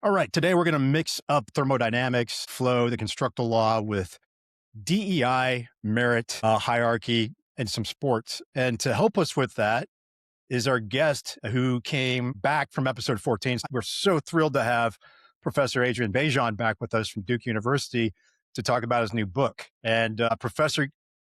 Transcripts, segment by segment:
All right, today we're going to mix up thermodynamics, flow, the constructal law with DEI, merit, hierarchy, and some sports. And to help us with that is our guest who came back from episode 14. We're so thrilled to have Professor Adrian Bejan back with us from Duke University to talk about his new book. And Professor,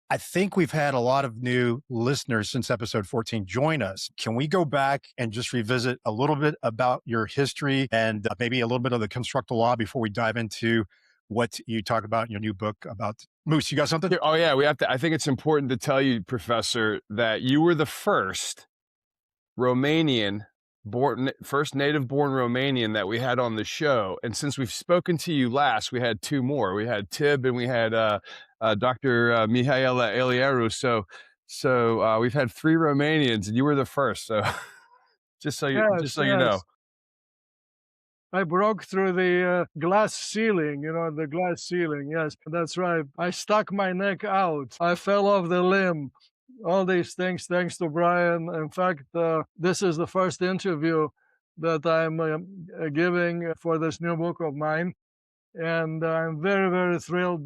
I think we've had a lot of new listeners since episode 14 join us. Can we go back and just revisit a little bit about your history and maybe a little bit of the constructal law before we dive into what you talk about in your new book about Moose? You got something? Oh yeah, we have to. I think it's important to tell you, Professor, that you were the first Romanian first native-born Romanian that we had on the show. And since we've spoken to you last, we had two more. We had Tib and we had Dr. Mihaela Elieru. So we've had three Romanians, and you were the first. So just so you know. I broke through the glass ceiling, the glass ceiling. Yes, that's right. I stuck my neck out. I fell off the limb. All these things, thanks to Brian. In fact, this is the first interview that I'm giving for this new book of mine. And I'm very, very thrilled.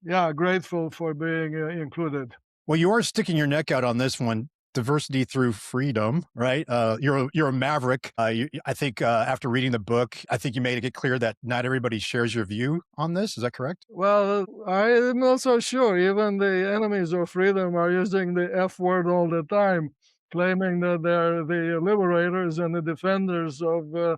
Yeah, grateful for being included. Well, you are sticking your neck out on this one. Diversity through freedom, right? You're a maverick. I think after reading the book, I think you made it clear that not everybody shares your view on this. Is that correct? Well, I'm not so sure. Even the enemies of freedom are using the F word all the time, claiming that they're the liberators and the defenders of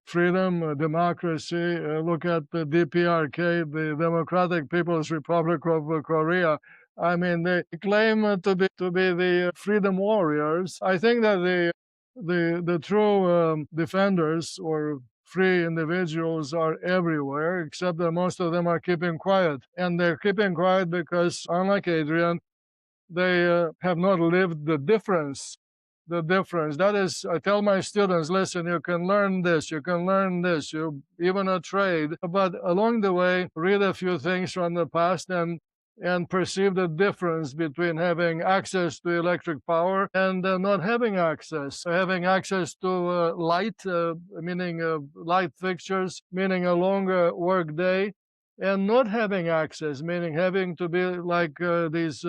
freedom, democracy. Look at the DPRK, the Democratic People's Republic of Korea. I mean, they claim to be the freedom warriors. I think that the true defenders or free individuals are everywhere, except that most of them are keeping quiet. And they're keeping quiet because, unlike Adrian, they have not lived the difference. The difference. That is, I tell my students, listen, you can learn this, you even a trade, but along the way, read a few things from the past and perceive the difference between having access to electric power and not having access. Having access to light, meaning light fixtures, meaning a longer work day, and not having access, meaning having to be like these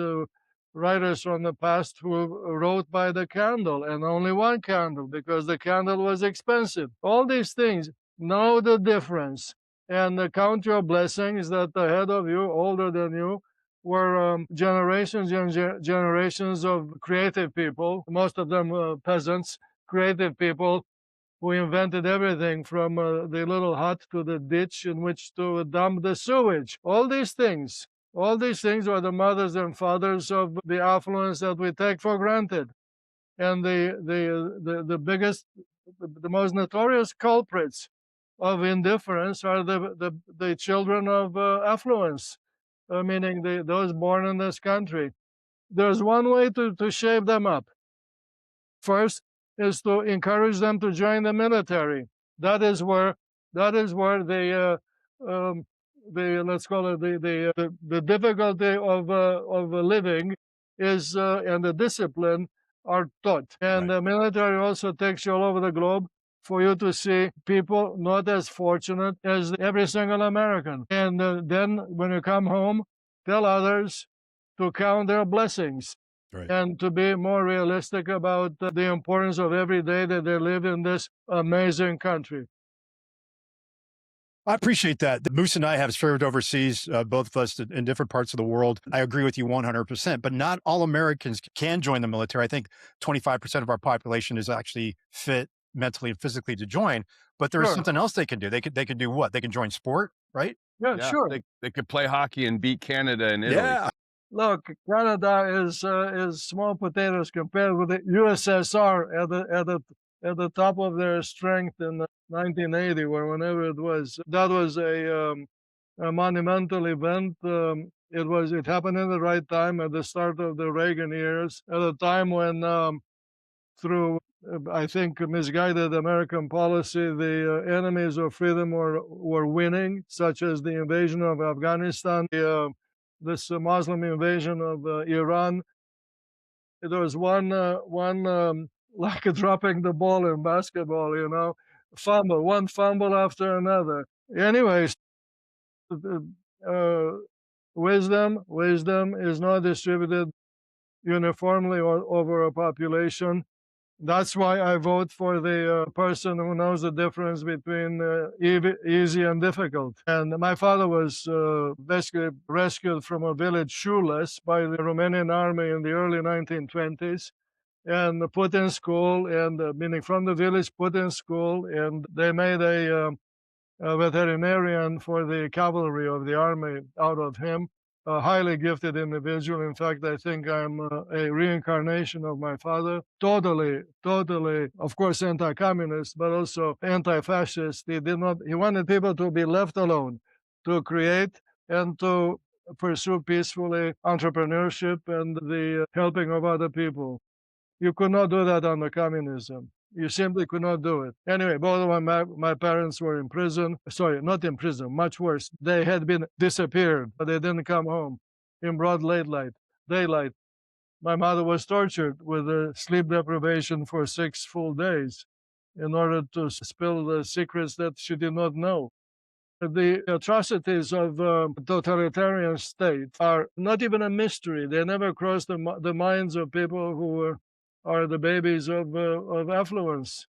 writers from the past who wrote by the candle and only one candle because the candle was expensive. All these things, know the difference and count your blessings that ahead of you, older than you, were generations and generations of creative people, most of them peasants, creative people who invented everything from the little hut to the ditch in which to dump the sewage. All these things are the mothers and fathers of the affluence that we take for granted. And the biggest, the most notorious culprits of indifference are the children of affluence. Meaning those born in this country. There's one way to shape them up. First is to encourage them to join the military. That is where the let's call it the difficulty of living is and the discipline are taught. And the military also takes you all over the globe for you to see people not as fortunate as every single American. And then when you come home, tell others to count their blessings and to be more realistic about the importance of every day that they live in this amazing country. I appreciate that. Moose and I have served overseas, both of us in different parts of the world. I agree with you 100%, but not all Americans can join the military. I think 25% of our population is actually fit mentally and physically to join, but there's something else they can do. They could do what? They can join sport, right? Yeah, sure. They could play hockey and beat Canada and Italy. Yeah. Look, Canada is small potatoes compared with the USSR at the top of their strength in 1980 or whenever it was. That was a monumental event. It happened in the right time at the start of the Reagan years, at a time when through I think misguided American policy, the enemies of freedom were winning, such as the invasion of Afghanistan, this Muslim invasion of Iran. There was one like dropping the ball in basketball, one fumble after another. Anyways, uh, wisdom is not distributed uniformly over a population. That's why I vote for the person who knows the difference between easy and difficult. And my father was basically rescued from a village shoeless by the Romanian army in the early 1920s and put in school, and meaning from the village, put in school, and they made a veterinarian for the cavalry of the army out of him. A highly gifted individual. In fact, I think I'm a reincarnation of my father. Totally, of course, anti-communist, but also anti-fascist. He wanted people to be left alone, to create and to pursue peacefully entrepreneurship and the helping of other people. You could not do that under communism. You simply could not do it. Anyway, both of my parents were in prison. Sorry, not in prison, much worse. They had been disappeared, but they didn't come home in broad daylight. My mother was tortured with sleep deprivation for 6 full days in order to spill the secrets that she did not know. The atrocities of totalitarian states are not even a mystery. They never cross the minds of people who are the babies of affluence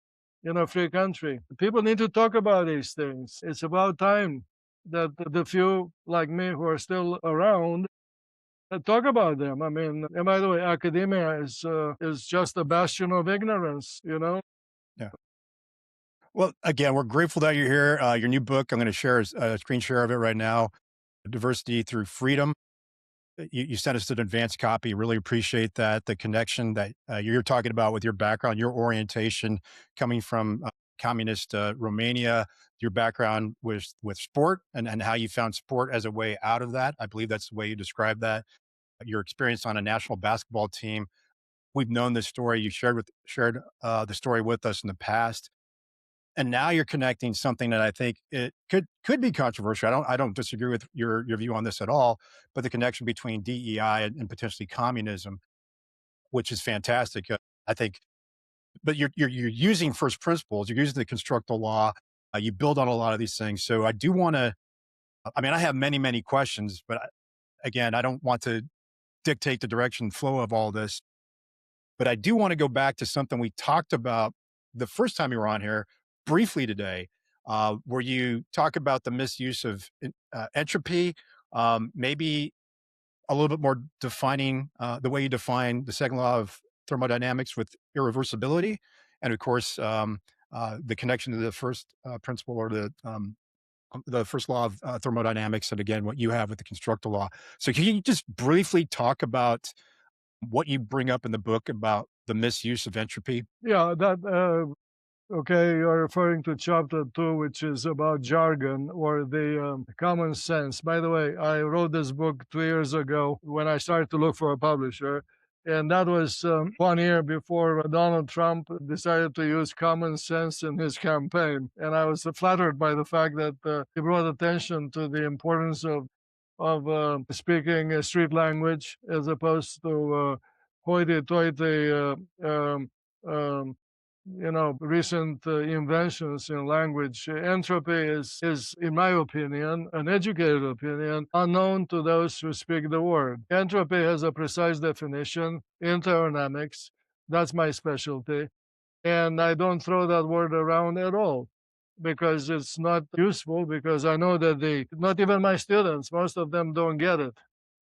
in a free country. People need to talk about these things. It's about time that the few like me who are still around talk about them. I mean, and by the way, academia is just a bastion of ignorance, you know? Yeah. Well, again, we're grateful that you're here. Your new book, I'm going to share a screen share of it right now, Diversity Through Freedom. You sent us an advanced copy. Really appreciate that. The connection that you're talking about with your background, your orientation coming from communist Romania, your background with sport and how you found sport as a way out of that. I believe that's the way you described that. Your experience on a national basketball team. We've known this story. You shared the story with us in the past. And now you're connecting something that I think it could be controversial. I don't disagree with your view on this at all, but the connection between DEI and potentially communism, which is fantastic. I think, but you're using first principles. You're using the Constructal Law. You build on a lot of these things. So I do want to. I mean, I have many questions, but again, I don't want to dictate the direction and flow of all this. But I do want to go back to something we talked about the first time you were on here briefly today, where you talk about the misuse of entropy, maybe a little bit more defining the way you define the second law of thermodynamics with irreversibility, and of course, the connection to the first principle or the first law of thermodynamics, and again, what you have with the Constructal Law. So can you just briefly talk about what you bring up in the book about the misuse of entropy? Yeah, okay, you're referring to chapter 2, which is about jargon or the common sense. By the way, I wrote this book 2 years ago when I started to look for a publisher. And that was 1 year before Donald Trump decided to use common sense in his campaign. And I was flattered by the fact that he brought attention to the importance of speaking street language as opposed to hoity-toity recent inventions in language. Entropy is, in my opinion, an educated opinion, unknown to those who speak the word. Entropy has a precise definition in thermodynamics. That's my specialty. And I don't throw that word around at all because it's not useful, because I know that not even my students, most of them don't get it.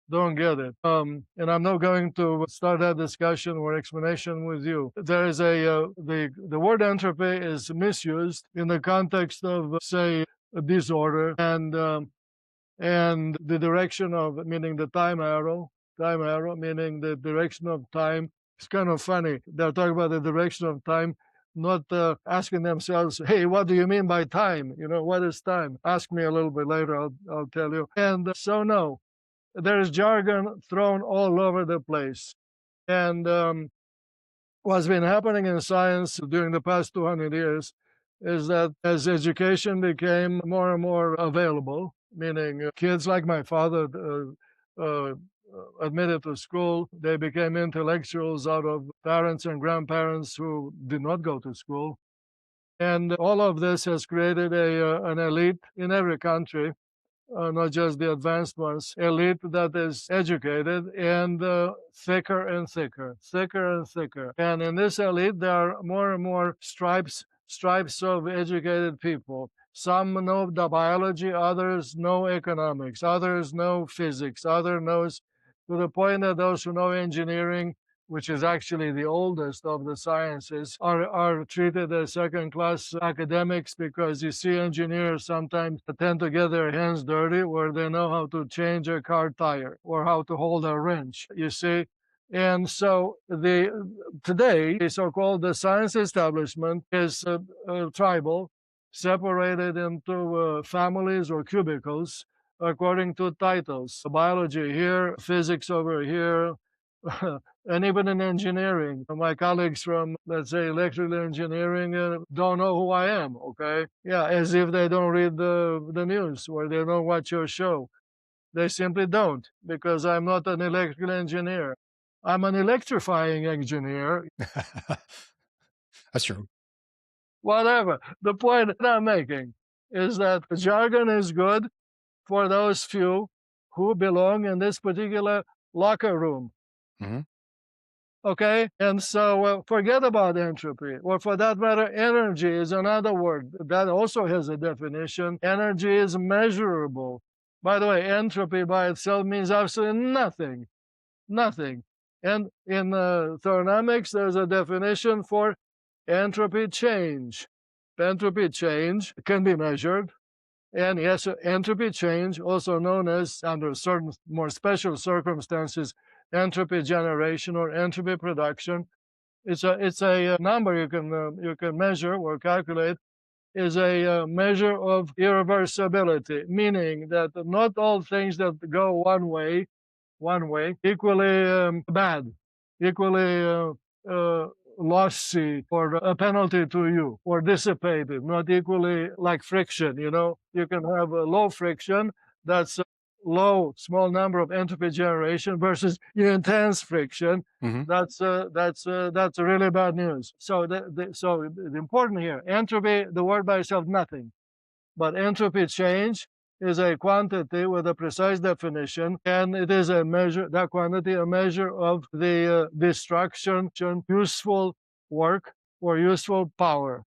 And I'm not going to start that discussion or explanation with you. There is the word entropy is misused in the context of, say, a disorder and the direction of, meaning the time arrow, meaning the direction of time. It's kind of funny. They're talking about the direction of time, not asking themselves, hey, what do you mean by time? What is time? Ask me a little bit later, I'll tell you. And so, no. There's jargon thrown all over the place. And what's been happening in science during the past 200 years is that as education became more and more available, meaning kids like my father admitted to school, they became intellectuals out of parents and grandparents who did not go to school. And all of this has created an elite in every country, not just the advanced ones, elite that is educated and thicker and thicker, thicker and thicker. And in this elite, there are more and more stripes of educated people. Some know the biology, others know economics, others know physics, others knows, to the point that those who know engineering, which is actually the oldest of the sciences, are treated as second-class academics, because you see engineers sometimes tend to get their hands dirty where they know how to change a car tire or how to hold a wrench, you see. And so today, the so-called the science establishment is tribal, separated into families or cubicles according to titles. Biology here, physics over here, and even in engineering, my colleagues from, let's say, electrical engineering don't know who I am, okay? Yeah, as if they don't read the news or they don't watch your show. They simply don't, because I'm not an electrical engineer. I'm an electrifying engineer. That's true. Whatever. The point that I'm making is that jargon is good for those few who belong in this particular locker room. Mm-hmm. Okay, and so forget about entropy, or for that matter, energy is another word that also has a definition. Energy is measurable. By the way, entropy by itself means absolutely nothing, nothing. And in thermodynamics, there's a definition for entropy change. Entropy change can be measured. And yes, entropy change, also known as, under certain more special circumstances, entropy generation or entropy production. It's a number you can measure or calculate. Is a measure of irreversibility, meaning that not all things that go one way, equally bad, equally lossy or a penalty to you, or dissipated, not equally like friction. You can have a low friction, that's a low, small number of entropy generation, versus intense friction. Mm-hmm. That's really bad news. So the important here, entropy, the word by itself, nothing. But entropy change is a quantity with a precise definition, and it is a measure, that quantity, a measure of the destruction, useful work or useful power.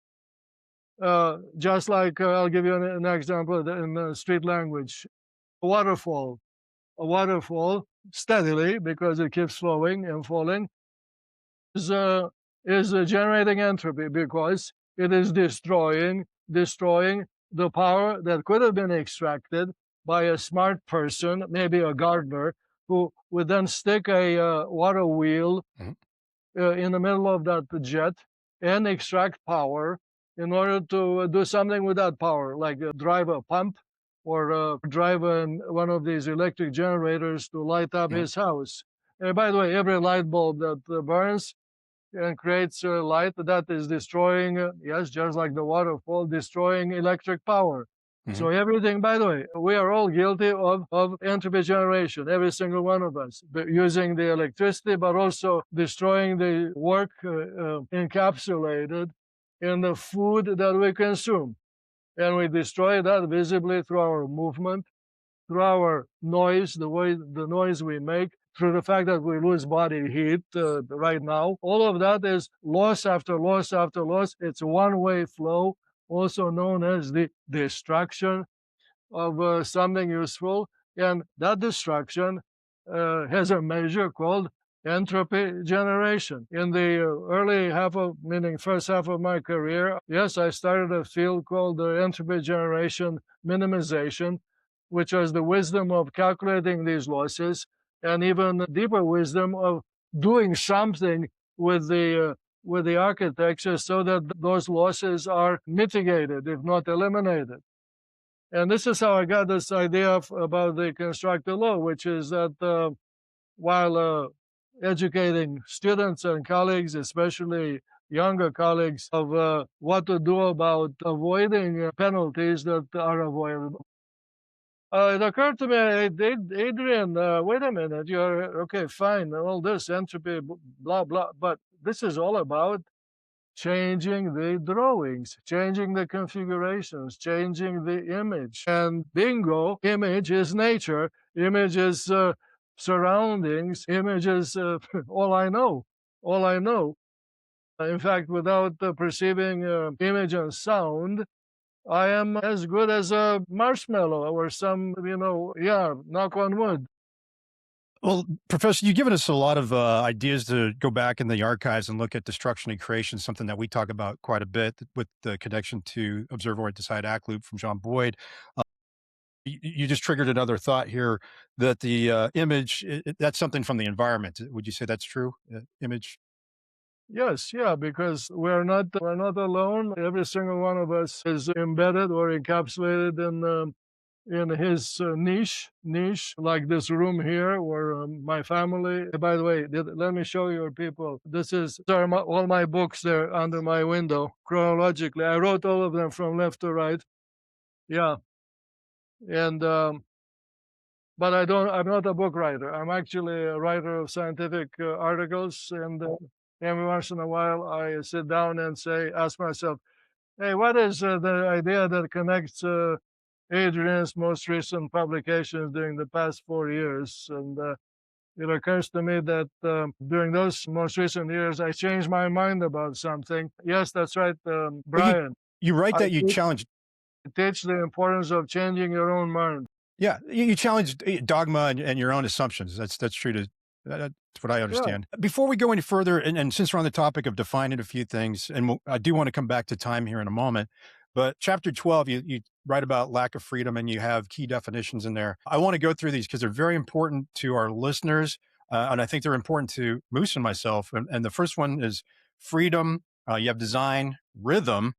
Just like, I'll give you an example in street language. A waterfall steadily, because it keeps flowing and falling, is generating entropy, because it is destroying the power that could have been extracted by a smart person, maybe a gardener, who would then stick a water wheel in the middle of that jet and extract power in order to do something with that power, like drive a pump or drive one of these electric generators to light up his house. And by the way, every light bulb that burns and creates light, that is destroying, yes, just like the waterfall, destroying electric power. Mm-hmm. So everything, by the way, we are all guilty of entropy generation, every single one of us, using the electricity, but also destroying the work encapsulated in the food that we consume. And we destroy that visibly through our movement, through our noise, the noise we make, through the fact that we lose body heat right now. All of that is loss after loss after loss. It's a one-way flow, also known as the destruction of something useful. And that destruction has a measure called entropy generation. In the first half of my career, yes, I started a field called the entropy generation minimization, which was the wisdom of calculating these losses, and even deeper wisdom of doing something with the architecture so that those losses are mitigated, if not eliminated. And this is how I got this idea about the Constructal Law, which is that while educating students and colleagues, especially younger colleagues, of what to do about avoiding penalties that are avoidable, it occurred to me, Adrian, wait a minute, you're okay, fine, all this entropy, blah, blah, but this is all about changing the drawings, changing the configurations, changing the image. And bingo, image is nature, image is surroundings, image is all I know, all I know. In fact, without perceiving image and sound, I am as good as a marshmallow or some, knock on wood. Well, Professor, you've given us a lot of ideas to go back in the archives and look at destruction and creation, something that we talk about quite a bit with the connection to observe-oriented decide act loop from John Boyd. You just triggered another thought here that the image, that's something from the environment. Would you say that's true? Image? Yes, yeah, because we're not alone. Every single one of us is embedded or encapsulated in his niche, like this room here, or my family. By the way, let me show you people. These are all my books there under my window chronologically. I wrote all of them from left to right. Yeah, and but I'm not a book writer. I'm actually a writer of scientific articles, and every once in a while I sit down and ask myself, hey, what is the idea that connects Adrian's most recent publications during the past 4 years? And it occurs to me that during those most recent years, I changed my mind about something. Yes, that's right, Brian. You write that you challenge. Teach the importance of changing your own mind. Yeah, you challenge dogma and your own assumptions. That's true. That's what I understand. Yeah. Before we go any further, and since we're on the topic of defining a few things, and I do want to come back to time here in a moment, but chapter 12, you write about lack of freedom and you have key definitions in there. I want to go through these because they're very important to our listeners, and I think they're important to Moose and myself. And the first one is freedom. You have design, rhythm,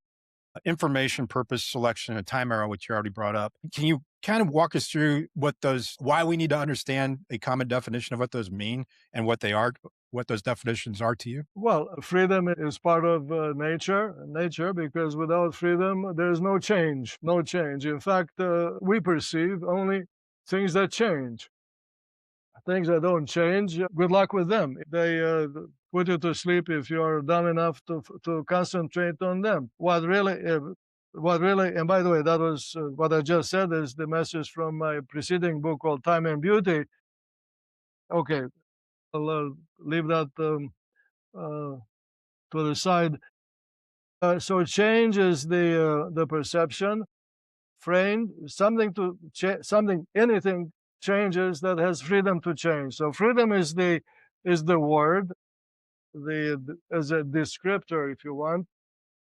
information, purpose, selection, and time arrow, which you already brought up. Can you kind of walk us through why we need to understand a common definition of what those mean and what they are, what those definitions are to you? Well, freedom is part of nature, because without freedom, there's no change. In fact, we perceive only things that change. Things that don't change, good luck with them. They put you to sleep if you're dumb enough to concentrate on them. What really, and by the way, that was what I just said is the message from my preceding book called Time and Beauty. Okay, I'll leave that to the side. So change is the perception framed, anything changes that has freedom to change. So freedom is the word, as a descriptor, if you want.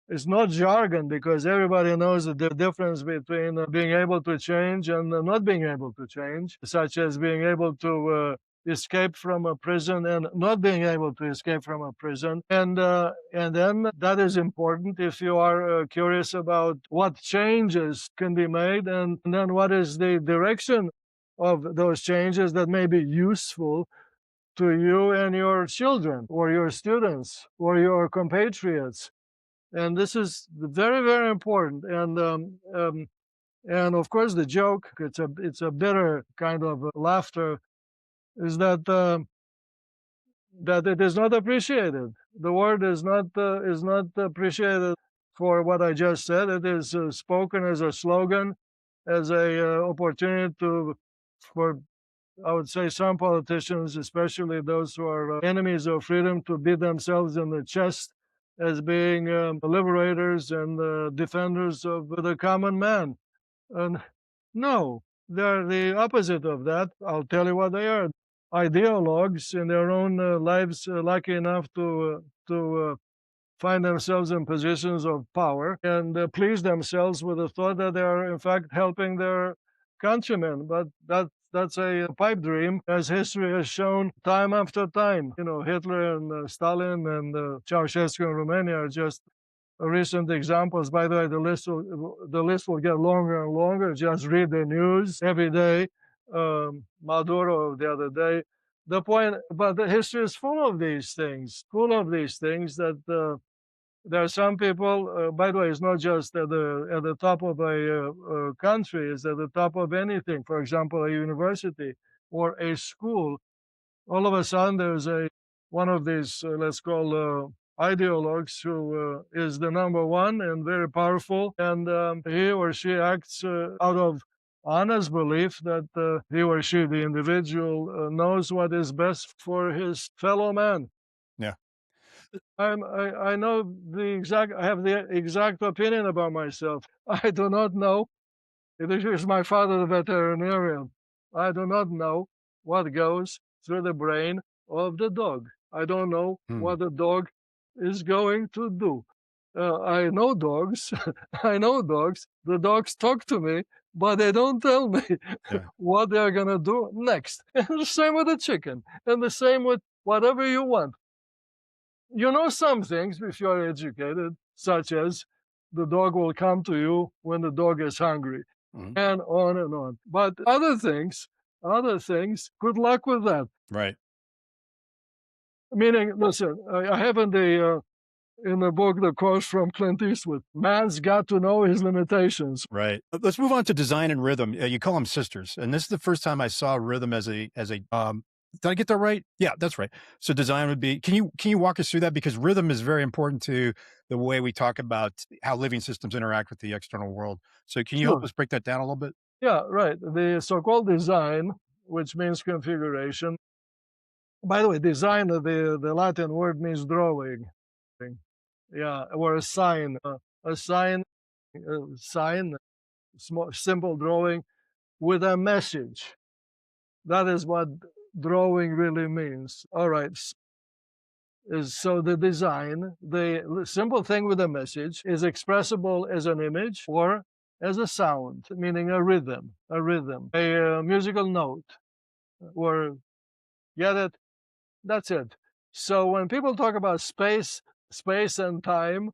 It's not jargon because everybody knows the difference between being able to change and not being able to change, such as being able to escape from a prison and not being able to escape from a prison. And then that is important if you are curious about what changes can be made and then what is the direction of those changes that may be useful to you and your children or your students or your compatriots. And this is very, very important. And of course, the joke, it's a bitter kind of laughter, is that that it is not appreciated. The word is not appreciated for what I just said. It is spoken as a slogan, as a opportunity for I would say some politicians, especially those who are enemies of freedom, to beat themselves in the chest as being liberators and defenders of the common man. And no, they're the opposite of that. I'll tell you what they are. Ideologues in their own lives, lucky enough to find themselves in positions of power and please themselves with the thought that they are in fact helping their countrymen. But that's a pipe dream, as history has shown time after time. You know, Hitler and Stalin and Ceausescu in Romania are just recent examples. By the way, the list will get longer and longer. Just read the news every day. Maduro the other day. The point, but the history is full of these things that there are some people. By the way, it's not just at the top of a country; it's at the top of anything. For example, a university or a school. All of a sudden, there's one of these let's call ideologues who is the number one and very powerful, and he or she acts out of honest belief that he or she, the individual, knows what is best for his fellow man. Yeah. I know I have the exact opinion about myself. I do not know. This is my father, the veterinarian. I do not know what goes through the brain of the dog. I don't know what the dog is going to do. I know dogs. I know dogs. The dogs talk to me, but they don't tell me what they're going to do next. And the same with the chicken, and the same with whatever you want. You know some things if you're educated, such as the dog will come to you when the dog is hungry, and on and on. But other things, good luck with that. Right. Meaning, listen, I have in the book the quote from Clint Eastwood: "Man's got to know his limitations." Right. Let's move on to design and rhythm. You call them sisters, and this is the first time I saw rhythm as a. Did I get that right? Yeah, that's right. So design would be. Can you walk us through that, because rhythm is very important to the way we talk about how living systems interact with the external world. So can you help us break that down a little bit? Yeah, right. The so-called design, which means configuration. By the way, design, the Latin word means drawing. Yeah, or a sign. Small, simple drawing with a message. That is what drawing really means. All right. So the design, the simple thing with a message, is expressible as an image or as a sound, meaning a rhythm, a musical note, or get it? That's it. So when people talk about space and time,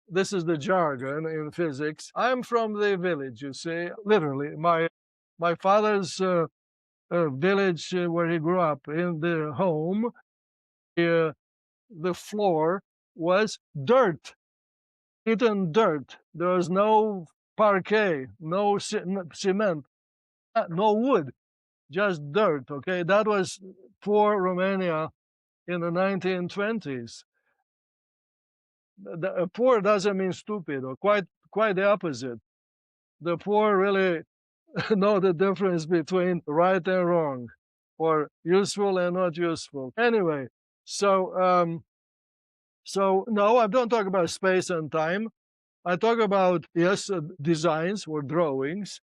this is the jargon in physics. I'm from the village, you see, literally. My father's village where he grew up, in the home, the floor was dirt, eaten dirt. There was no parquet, no cement, no wood, just dirt, okay? That was poor Romania in the 1920s. Poor doesn't mean stupid, or quite the opposite. The poor really know the difference between right and wrong, or useful and not useful. Anyway, so no, I don't talk about space and time. I talk about, yes, designs or drawings,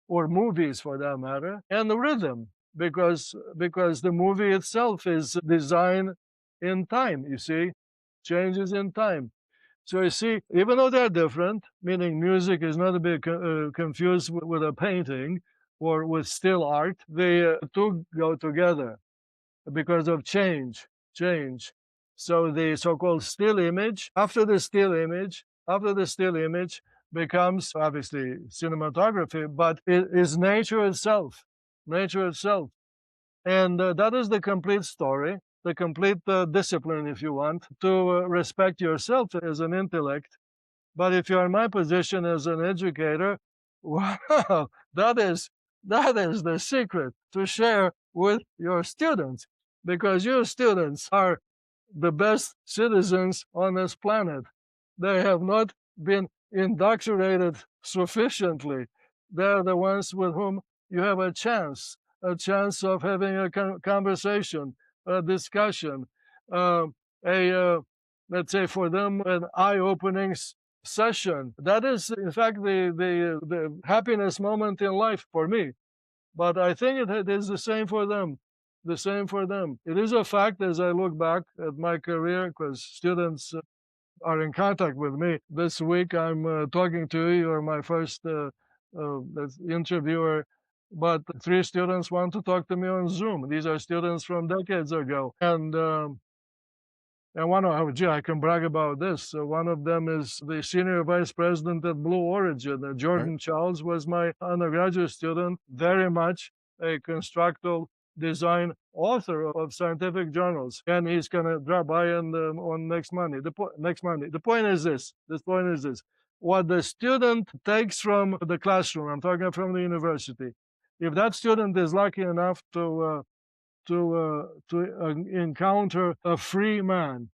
or movies for that matter, and the rhythm, because the movie itself is designed in time, you see, changes in time. So you see, even though they're different, meaning music is not to be confused with a painting or with still art, they two go together because of change. So the so-called still image, after the still image becomes obviously cinematography, but it is nature itself. And that is the complete story, the complete discipline, if you want, to respect yourself as an intellect. But if you're in my position as an educator, wow, that is the secret to share with your students, because your students are the best citizens on this planet. They have not been indoctrinated sufficiently. They're the ones with whom you have a chance of having a conversation, a discussion, let's say for them, an eye-opening session. That is, in fact, the happiness moment in life for me. But I think it is the same for them. It is a fact, as I look back at my career, because students are in contact with me. This week I'm talking to you. You're my first interviewer. But 3 students want to talk to me on Zoom. These are students from decades ago. And one of them, gee, I can brag about this. One of them is the senior vice president at Blue Origin. Jordan Charles was my undergraduate student, very much a constructal design author of scientific journals, and he's going to drop by on next Monday. The point is this. What the student takes from the classroom, I'm talking from the university, if that student is lucky enough to encounter a free man,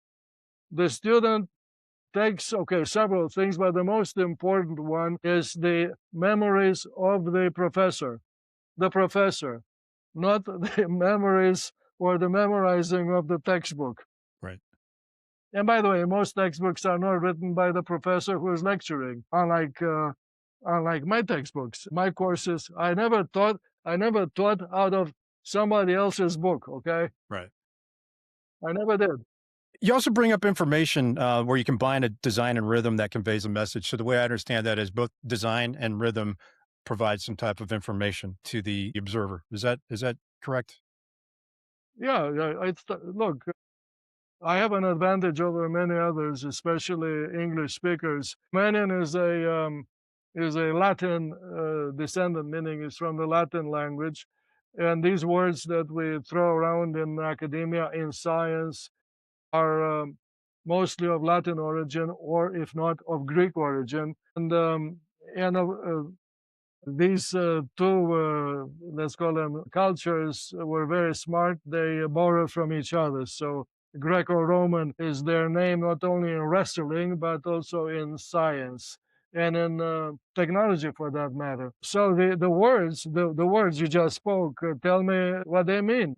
The student takes, several things, but the most important one is the memories of the professor. The professor, not the memories or the memorizing of the textbook. Right. And by the way, most textbooks are not written by the professor who is lecturing, unlike my textbooks, my courses. I never taught out of somebody else's book. Okay, Right. I never did. You also bring up information where you combine a design and rhythm that conveys a message. So the way I understand that is both design and rhythm provide some type of information to the observer. Is that correct? Yeah, look, I have an advantage over many others, especially English speakers. Manian is a Latin descendant, meaning it's from the Latin language, and these words that we throw around in academia, in science, are mostly of Latin origin, or if not of Greek origin, and these two, let's call them cultures, were very smart. They borrowed from each other. So Greco-Roman is their name not only in wrestling, but also in science and in technology for that matter. So the words you just spoke, tell me what they mean.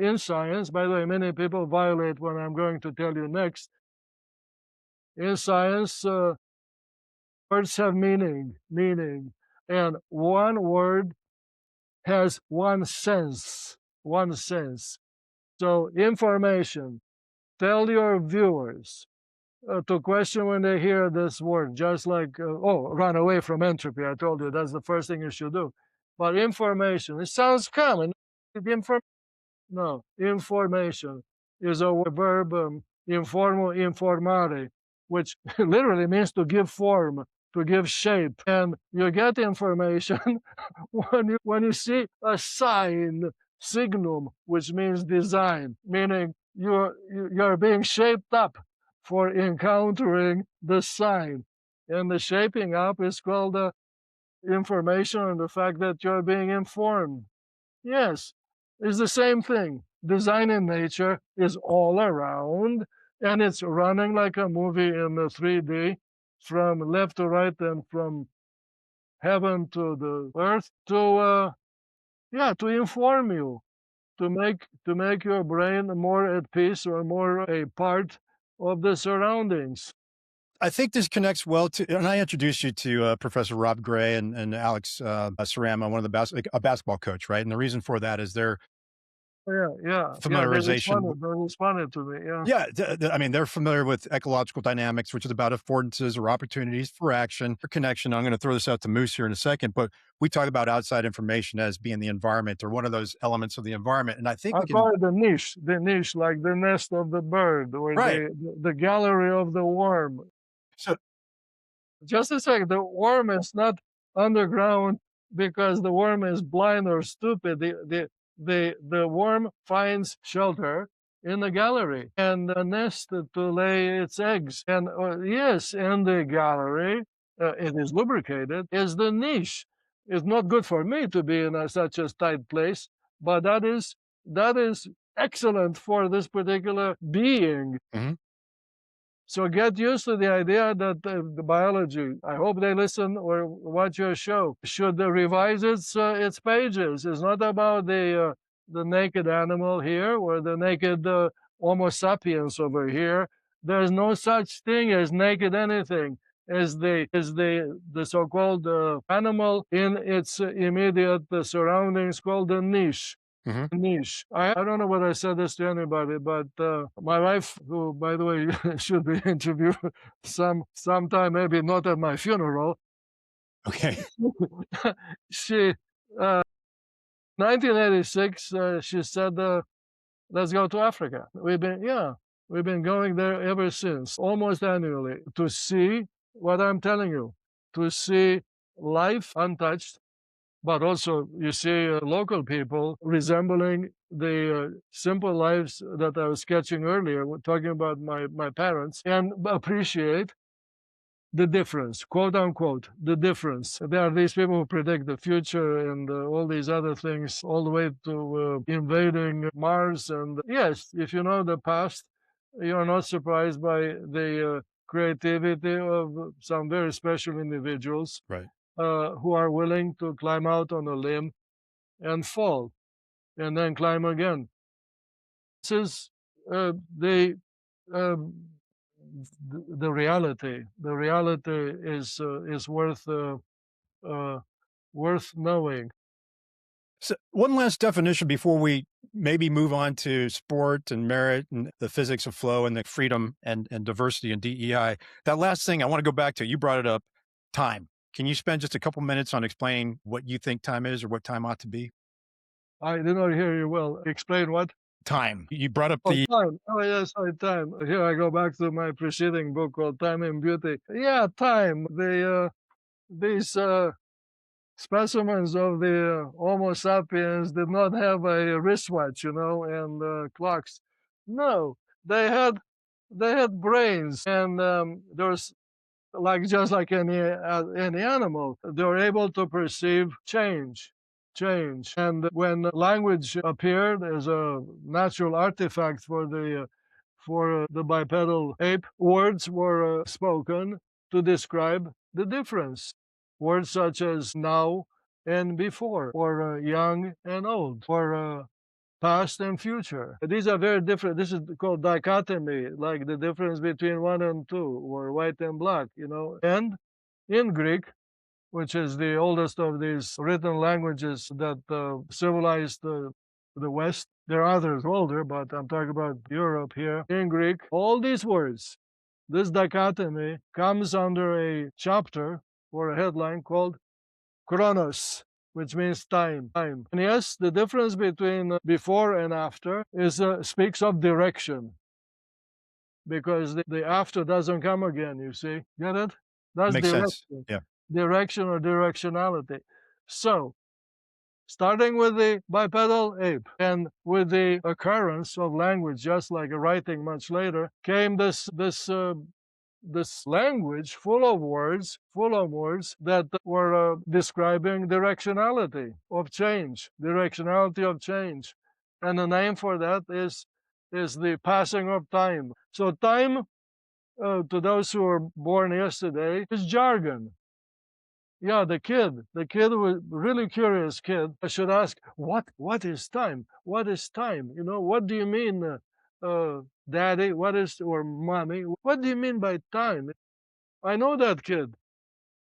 In science, by the way, many people violate what I'm going to tell you next. In science, words have meaning, and one word has one sense. So information. Tell your viewers to question when they hear this word, just like, run away from entropy. I told you that's the first thing you should do. But information, it sounds common. No, information is a verb, informal, informare, which literally means to give form, to give shape. And you get information when you see a sign, signum, which means design, meaning you're being shaped up for encountering the sign. And the shaping up is called information, and the fact that you're being informed. Yes, it's the same thing. Design in nature is all around, and it's running like a movie in the 3D from left to right and from heaven to the earth to inform you, to make your brain more at peace or more a part of the surroundings. I think this connects well to, and I introduced you to Professor Rob Gray and Alex Sarama, one of the a basketball coach, right? And the reason for that is their familiarization. They responded to me. I mean, they're familiar with ecological dynamics, which is about affordances or opportunities for action or connection. I'm going to throw this out to Moose here in a second, but we talk about outside information as being the environment or one of those elements of the environment. And I think I call it the niche, like the nest of the bird or right. the gallery of the worm. So, just a second, the worm is not underground because the worm is blind or stupid. The worm finds shelter in the gallery and a nest to lay its eggs. And yes, in the gallery, it is lubricated, is the niche. It's not good for me to be in such a tight place, but that is excellent for this particular being. Mm-hmm. So get used to the idea that the biology, I hope they listen or watch your show, should revise its pages. It's not about the naked animal here or the naked Homo sapiens over here. There's no such thing as naked anything. As the so-called animal in its immediate surroundings called the niche. Mm-hmm. Niche. I don't know whether I said this to anybody, but my wife, who, by the way, should be interviewed sometime, maybe not at my funeral. Okay. She, 1986, she said, let's go to Africa. We've been going there ever since, almost annually, to see what I'm telling you, to see life untouched, but also you see local people resembling the simple lives that I was sketching earlier, talking about my parents, and appreciate the difference, quote unquote, the difference. There are these people who predict the future and all these other things, all the way to invading Mars. And yes, if you know the past, you're not surprised by the creativity of some very special individuals Right. who are willing to climb out on a limb and fall and then climb again. This is the the reality. The reality is worth knowing. So one last definition before we maybe move on to sport and merit and the physics of flow and the freedom and diversity and DEI. That last thing I want to go back to, you brought it up, time. Can you spend just a couple minutes on explaining what you think time is or what time ought to be? I did not hear you well. Explain what? Time. You brought up Oh, time. Oh, yes, time. Here I go back to my preceding book called Time and Beauty. Yeah, time. These specimens of the Homo sapiens did not have a wristwatch, and clocks. No, they had brains, and there's just like any animal, they're able to perceive change. And when language appeared as a natural artifact for the bipedal ape, words were spoken to describe the difference. Words such as now and before, or young and old, or past and future. These are very different. This is called dichotomy, like the difference between one and two, or white and black, And in Greek, which is the oldest of these written languages that civilized the West, there are others older, but I'm talking about Europe here. In Greek, all these words, this dichotomy comes under a chapter or a headline called chronos, which means time. And yes, the difference between before and after speaks of direction, because the after doesn't come again, you see. Get it? That's Makes direction. sense. Yeah. Direction or directionality. So, starting with the bipedal ape and with the occurrence of language, just like writing much later, came this language full of words that were describing directionality of change. And the name for that is the passing of time. So time, to those who were born yesterday, is jargon. Yeah, the kid was really curious kid. I should ask, what is time? What is time? What do you mean, daddy? Or mommy? What do you mean by time? I know that kid.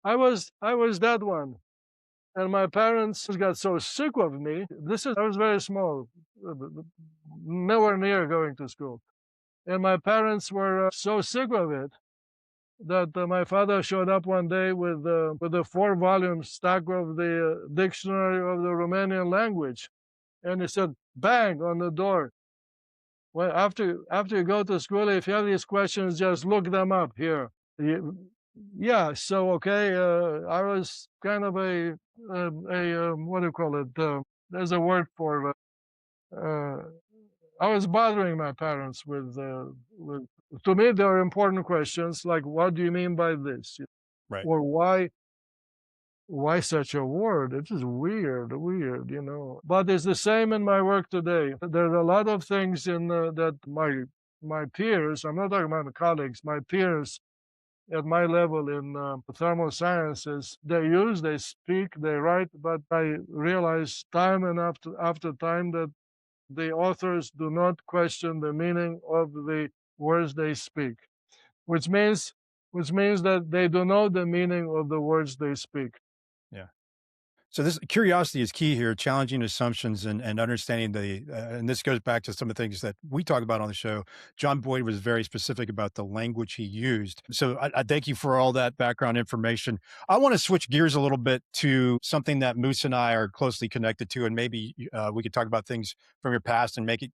I was that one. And my parents got so sick of me. I was very small, nowhere near going to school. And my parents were so sick of it that my father showed up one day with a 4-volume stack of the dictionary of the Romanian language, and he said, "Bang!" on the door. Well, after you go to school, if you have these questions, just look them up here. Yeah. So okay, I was kind of a what do you call it? There's a word for it. I was bothering my parents with to me, there are important questions like, what do you mean by this? Right. Or why such a word? It is weird, But it's the same in my work today. There's a lot of things in that my peers, I'm not talking about my colleagues, my peers at my level in thermal sciences, they speak, they write, but I realize time and after time that the authors do not question the meaning of the words they speak, which means that they don't know the meaning of the words they speak. Yeah. So this curiosity is key here, challenging assumptions and understanding and this goes back to some of the things that we talk about on the show. John Boyd was very specific about the language he used. So I thank you for all that background information. I want to switch gears a little bit to something that Moose and I are closely connected to, and maybe we could talk about things from your past and make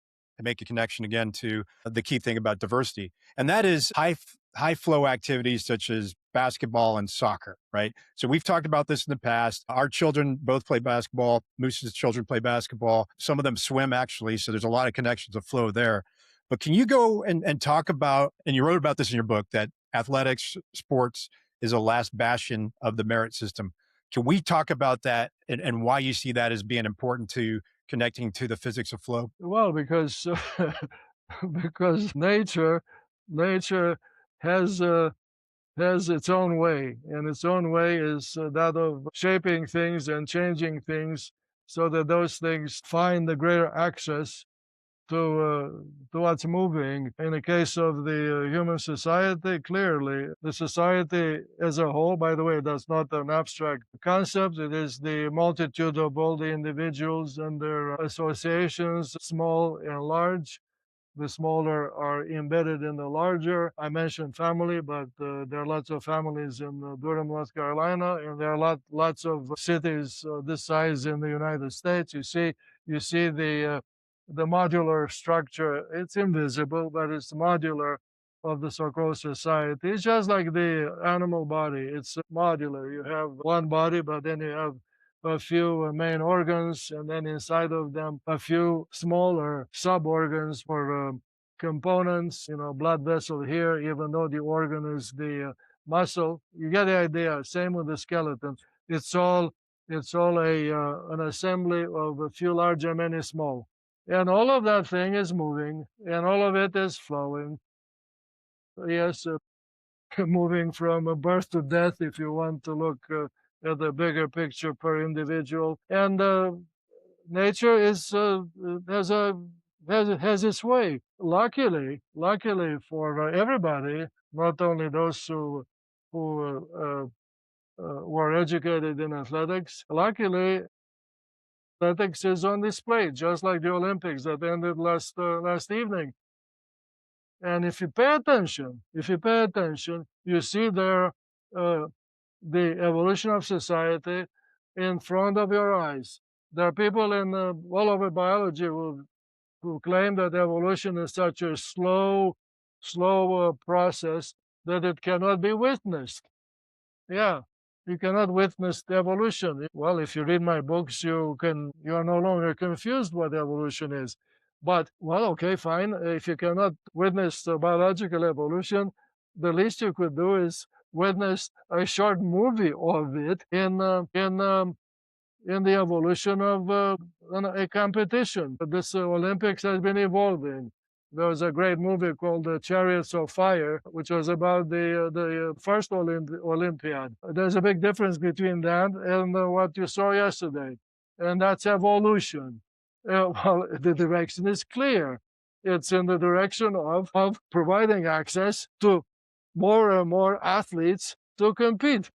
a connection again to the key thing about diversity. And that is high flow activities such as basketball and soccer, right? So we've talked about this in the past. Our children both play basketball. Moose's children play basketball. Some of them swim, actually. So there's a lot of connections of flow there. But can you go and talk about, and you wrote about this in your book, that athletics, sports is a last bastion of the merit system. Can we talk about that and why you see that as being important to connecting to the physics of flow? Well, because because nature has its own way, and its own way is that of shaping things and changing things so that those things find the greater access to what's moving. In the case of the human society, clearly, the society as a whole, by the way, that's not an abstract concept. It is the multitude of all the individuals and their associations, small and large. The smaller are embedded in the larger. I mentioned family, but there are lots of families in Durham, North Carolina, and there are lots of cities this size in the United States. You see the modular structure. It's invisible, but it's modular of the so-called society. It's just like the animal body. It's modular. You have one body, but then you have a few main organs, and then inside of them, a few smaller sub-organs for components, blood vessel here, even though the organ is the muscle. You get the idea. Same with the skeleton. It's all an assembly of a few large and many small. And all of that thing is moving, and all of it is flowing. Yes, moving from birth to death, if you want to look at the bigger picture per individual. And nature has its way. Luckily for everybody, not only those who were educated in athletics. Luckily, athletics is on display, just like the Olympics that ended last evening. And if you pay attention, you see there the evolution of society in front of your eyes. There are people in all over biology who claim that evolution is such a slow process that it cannot be witnessed. Yeah, you cannot witness the evolution. Well, if you read my books, you are no longer confused what evolution is. But, well, okay, fine. If you cannot witness biological evolution, the least you could do is witness a short movie of it in the evolution of a competition. This Olympics has been evolving. There was a great movie called Chariots of Fire, which was about the first Olympiad. There's a big difference between that and what you saw yesterday, and that's evolution. Well, the direction is clear. It's in the direction of providing access to more and more athletes to compete.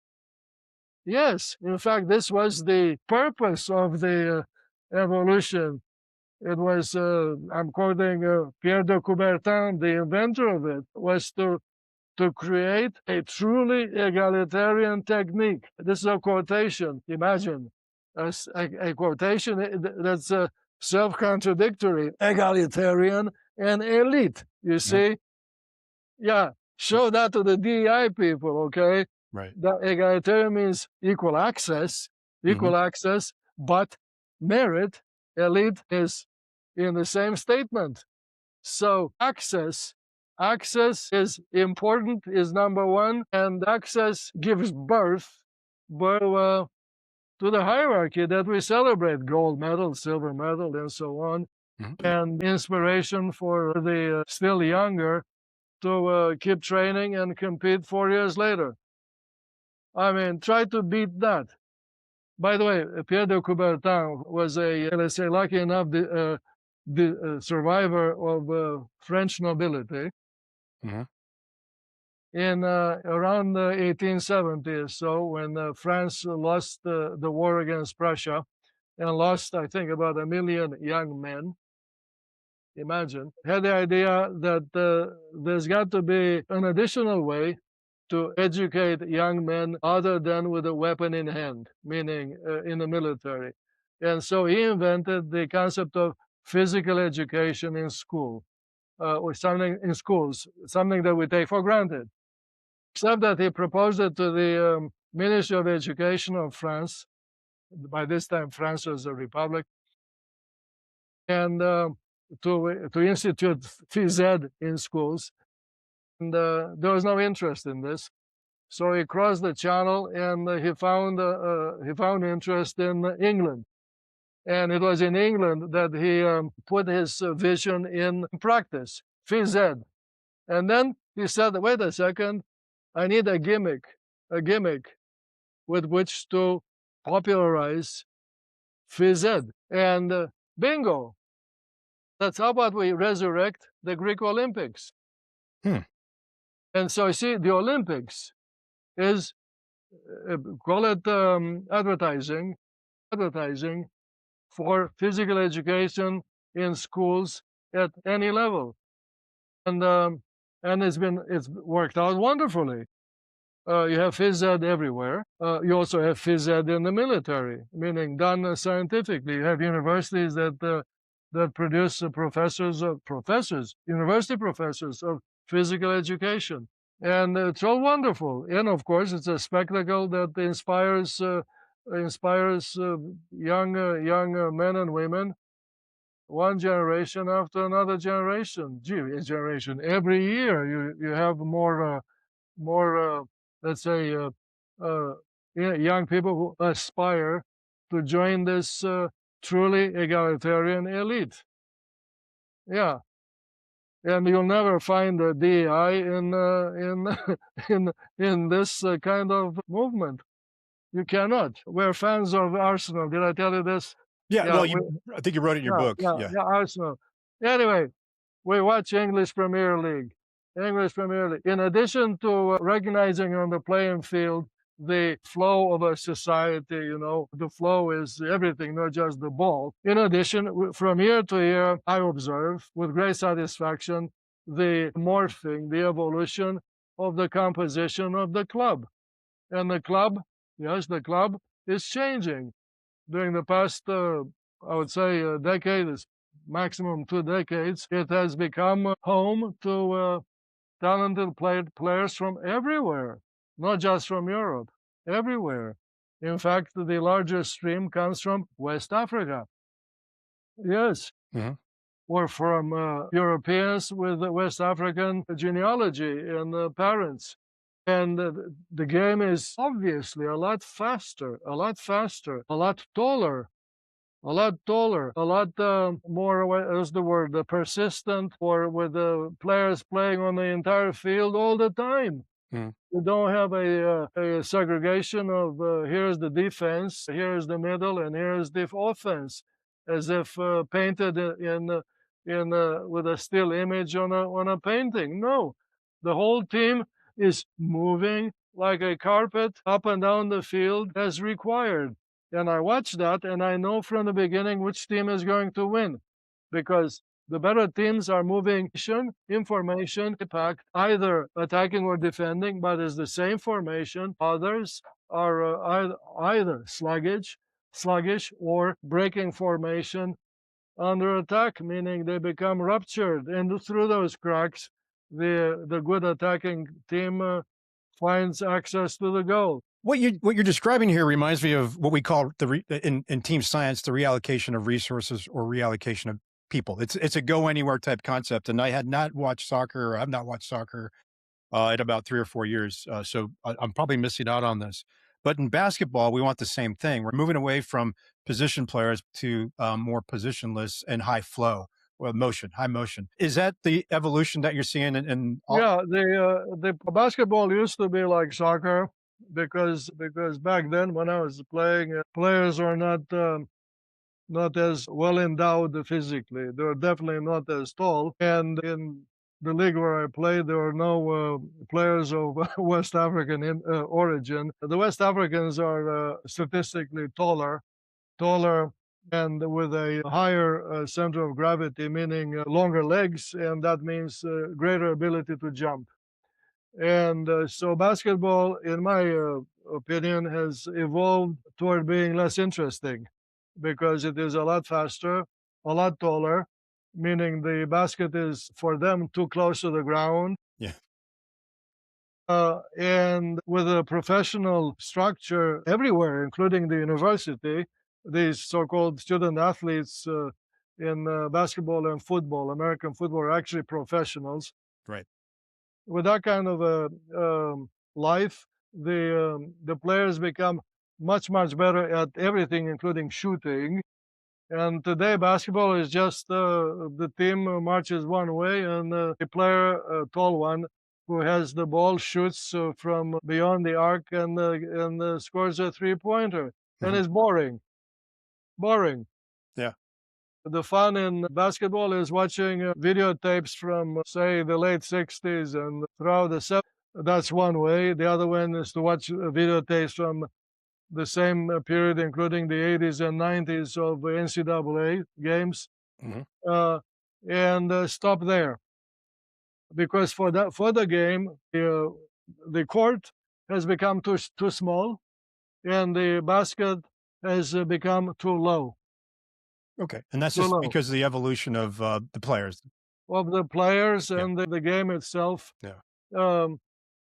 Yes, in fact, this was the purpose of the evolution. It was, I'm quoting Pierre de Coubertin, the inventor of it, was to create a truly egalitarian technique. This is a quotation. Imagine a quotation that's self-contradictory, egalitarian and elite. You see? Yeah, show that to the DEI people, okay? Right. That egalitarian means equal access, but merit, elite, is in the same statement. So access is important, is number one, and access gives birth to the hierarchy that we celebrate: gold medal, silver medal, and so on, and inspiration for the still younger to keep training and compete 4 years later. I mean, try to beat that. By the way, Pierre de Coubertin was let's say, lucky enough, the survivor of French nobility. In around 1870 or so, when France lost the war against Prussia and lost, I think, about 1 million young men. Imagine, had the idea that there's got to be an additional way to educate young men other than with a weapon in hand, meaning in the military. And so he invented the concept of physical education in school, or something in schools, something that we take for granted. Except that he proposed it to the Ministry of Education of France. By this time, France was a republic. And to institute phys ed in schools. And there was no interest in this. So he crossed the channel and he found interest in England. And it was in England that he put his vision in practice, phys ed. And then he said, wait a second, I need a gimmick with which to popularize phys ed. And bingo, that's how about we resurrect the Greek Olympics. And so you see, the Olympics is, call it advertising for physical education in schools at any level. And it's worked out wonderfully. You have phys ed everywhere. You also have phys ed in the military, meaning done scientifically. You have universities that produce university professors of physical education. And it's all wonderful. And of course, it's a spectacle that inspires young men and women, one generation after another generation. Every year you have more let's say young people who aspire to join this truly egalitarian elite. Yeah. And you'll never find a DEI in this kind of movement. You cannot. We're fans of Arsenal. Did I tell you this? Yeah, well, I think you wrote it in your book. Yeah, Arsenal. Anyway, we watch English Premier League. In addition to recognizing on the playing field the flow of a society, the flow is everything, not just the ball. In addition, from year to year, I observe with great satisfaction the morphing, the evolution of the composition of the club. And the club is changing. During the past, I would say, a decade, maximum 2 decades, it has become home to talented players from everywhere, not just from Europe, everywhere. In fact, the largest stream comes from West Africa. Yes. Mm-hmm. Or from Europeans with West African genealogy and parents. And the game is obviously a lot faster, a lot taller, a lot more, what is the word, persistent, or with the players playing on the entire field all the time. You don't have a segregation of here's the defense, here's the middle, and here's the offense, as if painted with a still image on a painting. No, the whole team is moving like a carpet up and down the field as required. And I watch that, and I know from the beginning which team is going to win, because the better teams are moving information, impact, either attacking or defending, but it's the same formation. Others are either sluggish, or breaking formation under attack, meaning they become ruptured. And through those cracks, the good attacking team finds access to the goal. What you're describing here reminds me of what we call in team science the reallocation of resources or reallocation of people. It's a go anywhere type concept, and I had not watched soccer, or I've not watched soccer in about 3 or 4 years, so I'm probably missing out on this. But in basketball, we want the same thing. We're moving away from position players to more positionless and high flow. Well, high motion. Is that the evolution that you're seeing in Yeah, the basketball used to be like soccer because back then when I was playing, players are not as well endowed physically. They're definitely not as tall. And in the league where I played, there were no players of West African origin. The West Africans are statistically taller, and with a higher center of gravity, meaning longer legs, and that means greater ability to jump. And so basketball, in my opinion, has evolved toward being less interesting because it is a lot faster, a lot taller, meaning the basket is, for them, too close to the ground. Yeah. And with a professional structure everywhere, including the university, these so-called student athletes in basketball and football, American football, are actually professionals. Right. With that kind of a life, the players become much better at everything, including shooting. And today, basketball is just the team marches one way, and the player, a tall one, who has the ball, shoots from beyond the arc and scores a three-pointer. And Mhm. it's boring, boring. Yeah. The fun in basketball is watching videotapes from, say, the late 60s and throughout the 70s. That's one way. The other one is to watch videotapes from the same period, including the 80s and 90s of NCAA games, Mhm. uh, and stop there. Because for the game, the court has become too small, and the basket has become too low, Okay. And that's too just low because of the evolution of the players. of the players Yeah. and the game itself. Yeah. Um,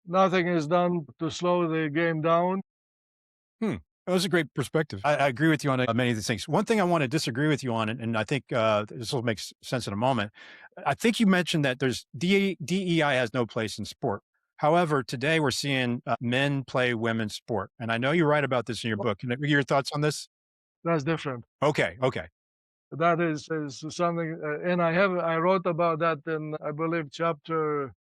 Nothing is done to slow the game down. Hmm. That was a great perspective. I agree with you on many of these things. One thing I want to disagree with you on, and I think this will make sense in a moment. I think you mentioned that DEI has no place in sport. However, today we're seeing men play women's sport. And I know you write about this in your book. Can I get your thoughts on this? That's different. Okay. Okay. That is something, and I wrote about that in, I believe, chapter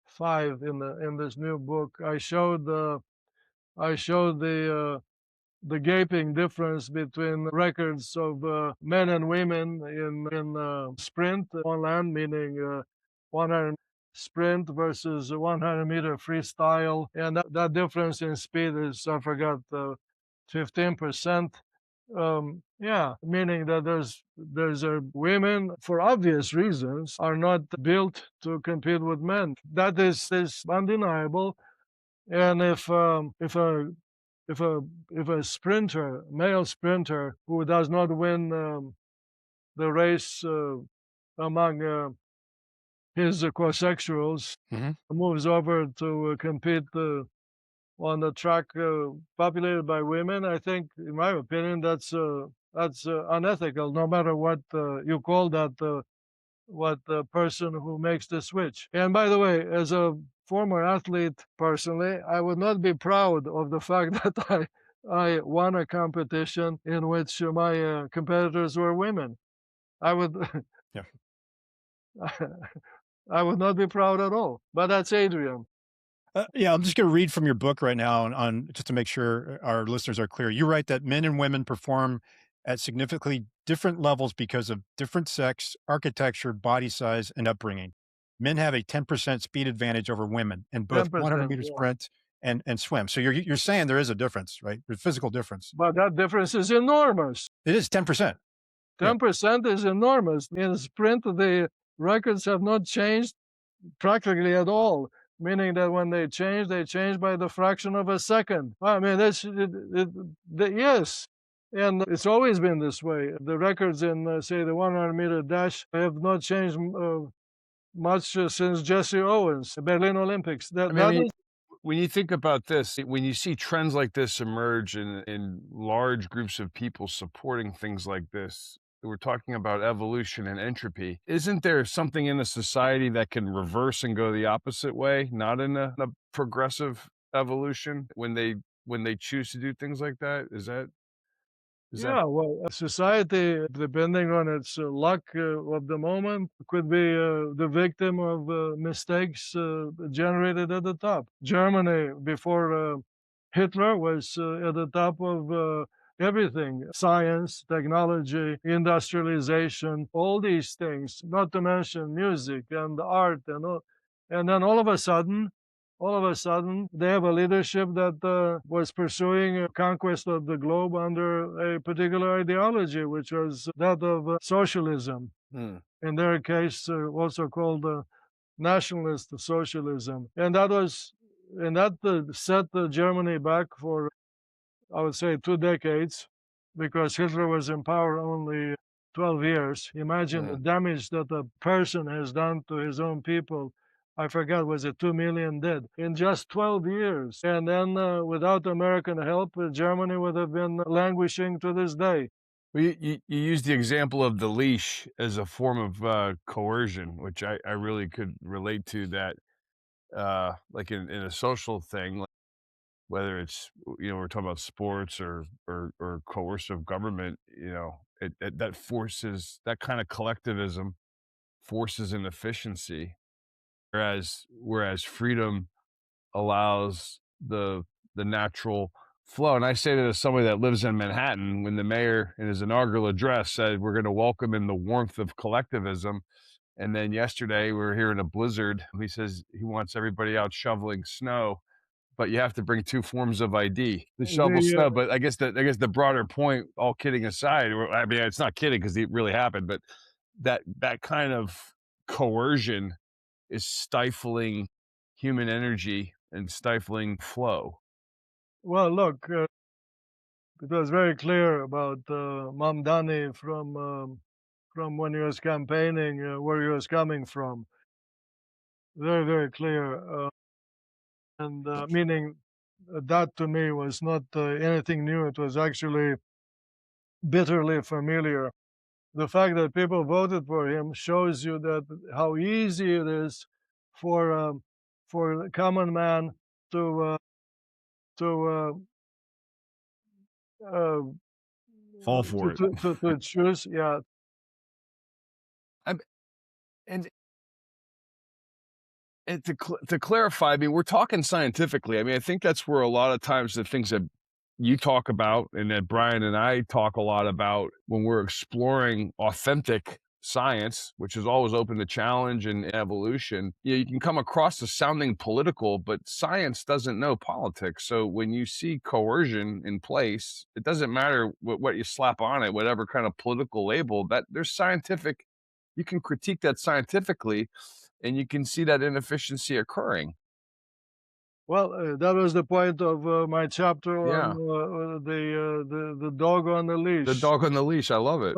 5 in this new book. I showed the gaping difference between records of men and women in sprint on land, meaning 100 sprint versus 100-meter freestyle, and that difference in speed is, I forgot, 15%. Yeah, meaning that there's a women, for obvious reasons, are not built to compete with men. That is undeniable. And if a if a sprinter, male sprinter, who does not win the race among his co-sexuals, Hmm. moves over to compete on the track populated by women, I think, in my opinion, that's unethical. No matter what you call that, what the person who makes the switch. And by the way, as a former athlete, personally, I would not be proud of the fact that I won a competition in which my competitors were women. I would Yeah. I would not be proud at all. But that's Adrian. Yeah, I'm just going to read from your book right now on just to make sure our listeners are clear. You write that men and women perform at significantly different levels because of different sex, architecture, body size, and upbringing. Men have a 10% speed advantage over women in both 10%, 100-meter yeah. sprint and swim. So you're saying there is a difference, right? There's physical difference. But that difference is enormous. It is 10%. Yeah. 10% is enormous. In sprint, the records have not changed practically at all, meaning that when they change by the fraction of a second. I mean, yes. And it's always been this way. The records in, say, the 100-meter dash have not changed much since Jesse Owens, the Berlin Olympics. I mean, when you think about this, when you see trends like this emerge in large groups of people supporting things like this, we're talking about evolution and entropy. Isn't there something in a society that can reverse and go the opposite way, not in a progressive evolution when they choose to do things like that? Is that Yeah, well, a society, depending on its luck of the moment, could be the victim of mistakes generated at the top. Germany, before Hitler, was at the top of everything: science, technology, industrialization, all these things, not to mention music and art and all. And then all of a sudden, they have a leadership that was pursuing a conquest of the globe under a particular ideology, which was that of socialism. Hmm. In their case, also called nationalist socialism, and that set Germany back for, I would say, 2 decades, because Hitler was in power only 12 years. Imagine the Hmm. damage that a person has done to his own people. I forgot, was it 2 million dead in just 12 years? And then, without American help, Germany would have been languishing to this day. Well, you use the example of the leash as a form of coercion, which I really could relate to that, like in a social thing, like whether it's, we're talking about sports or coercive government, that forces that kind of collectivism forces an efficiency, whereas freedom allows the natural flow. And I say that as somebody that lives in Manhattan, when the mayor in his inaugural address said we're going to welcome in the warmth of collectivism, and then yesterday we were here in a blizzard. He says he wants everybody out shoveling snow, but you have to bring two forms of ID to shovel snow. But I guess the broader point, all kidding aside, I mean, it's not kidding because it really happened, but that kind of coercion is stifling human energy and stifling flow. Well, look, it was very clear about Mamdani from when he was campaigning, where he was coming from. Very, very clear. And meaning that to me was not anything new. It was actually bitterly familiar. The fact that people voted for him shows you that how easy it is for the common man to fall for it. To choose. Yeah. And to clarify, I mean, we're talking scientifically. I mean, I think that's where a lot of times the things that you talk about and that Brian and I talk a lot about when we're exploring authentic science, which is always open to challenge and evolution, you can come across as sounding political, but science doesn't know politics. So when you see coercion in place, it doesn't matter what you slap on it, whatever kind of political label, that there's scientific, you can critique that scientifically, and you can see that inefficiency occurring. Well, that was the point of my chapter on the dog on the leash. The dog on the leash, I love it.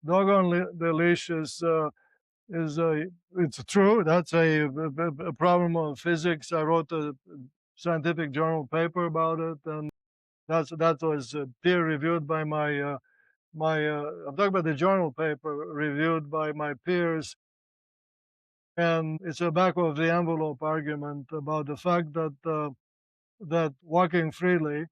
Dog on the leash is it's true. That's a problem of physics. I wrote a scientific journal paper about it, and that was peer reviewed by my I'm talking about the journal paper reviewed by my peers. And it's a back of the envelope argument about the fact that that walking freely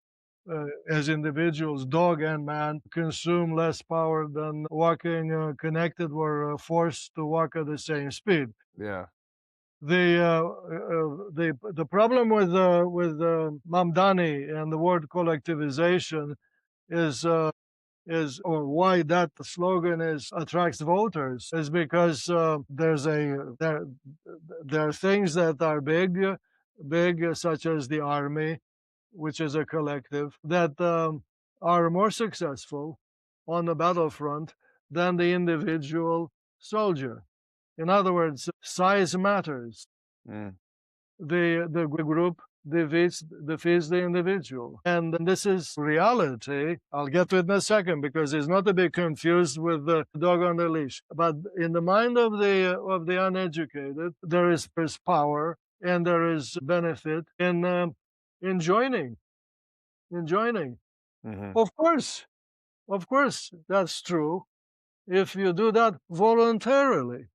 as individuals, dog and man, consume less power than walking connected or forced to walk at the same speed. Yeah. The problem with Mamdani and the word collectivization is or why that slogan attracts voters is because there are things that are big such as the army, which is a collective, that are more successful on the battlefront than the individual soldier. In other words, size matters. The group defeats the individual. And this is reality. I'll get to it in a second because it's not to be confused with the dog on the leash. But in the mind of the uneducated, there is power and there is benefit in joining. Mm-hmm. Of course, that's true. If you do that voluntarily,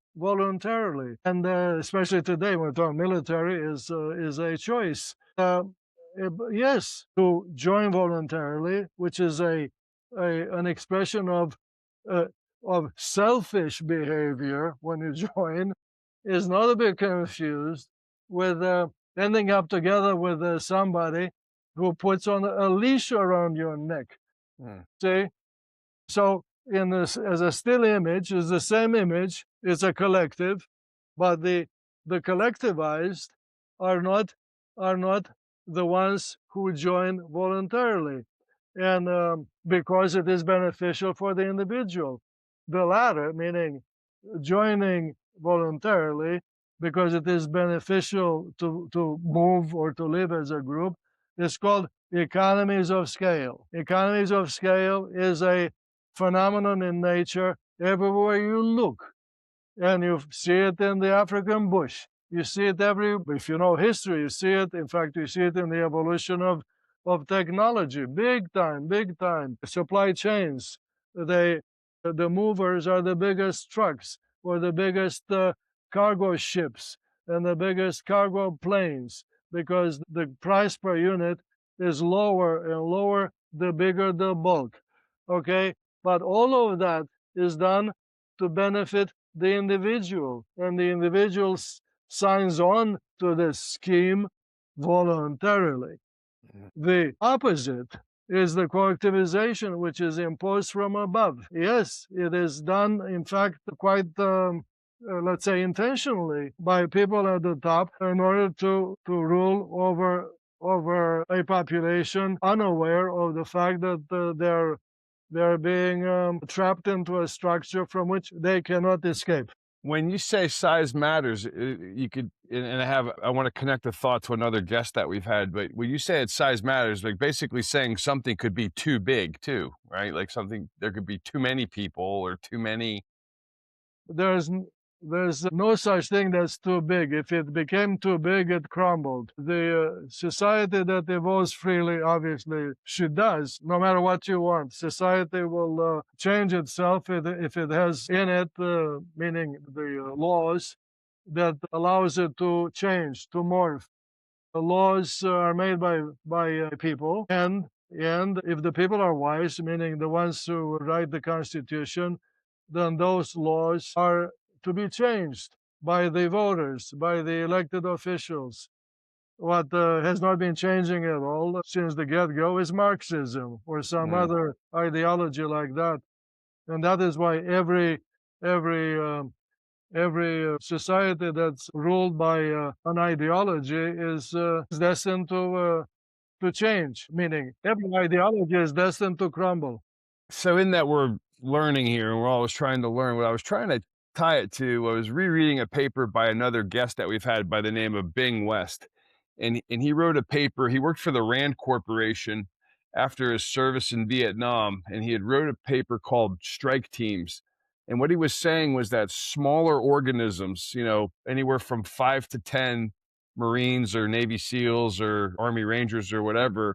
and especially today when we're talking military is a choice. Yes, to join voluntarily, which is an expression of selfish behavior when you join, is not to be confused with ending up together with somebody who puts on a leash around your neck. See, so in this, as a still image, is the same image. It's a collective, but the collectivized are not the ones who join voluntarily, and because it is beneficial for the individual. The latter, meaning joining voluntarily because it is beneficial to move or to live as a group, is called economies of scale. Economies of scale is a phenomenon in nature everywhere you look. And you see it in the African bush. You see it if you know history, you see it. In fact, you see it in the evolution of technology. Big time. Supply chains. The movers are the biggest trucks or the biggest cargo ships and the biggest cargo planes because the price per unit is lower and lower the bigger the bulk. Okay? But all of that is done to benefit the individual, and the individual signs on to this scheme voluntarily. The opposite is the collectivization, which is imposed from above. Yes, it is done, in fact, quite, let's say, intentionally by people at the top in order to rule over a population unaware of the fact that they're being trapped into a structure from which they cannot escape. When you say size matters, you could, and I want to connect the thought to another guest that we've had, but when you say it size matters, like basically saying something could be too big too, right? Like something, there could be too many people or too many. There's no such thing that's too big. If it became too big, it crumbled. The society that evolves freely, obviously, she does, no matter what you want. Society will change itself if it has in it, meaning the laws, that allows it to change, to morph. The laws are made by people, and if the people are wise, meaning the ones who write the Constitution, then those laws are to be changed by the voters, by the elected officials. What has not been changing at all since the get-go is Marxism or some other ideology like that, and that is why every society that's ruled by an ideology is destined to change. Meaning, every ideology is destined to crumble. So in that we're learning here, and we're always trying to learn, what I was trying to tie it to, I was rereading a paper by another guest that we've had by the name of Bing West. And he wrote a paper, he worked for the Rand Corporation after his service in Vietnam, and he had wrote a paper called Strike Teams. And what he was saying was that smaller organisms, you know, anywhere from 5 to 10 Marines or Navy SEALs or Army Rangers or whatever,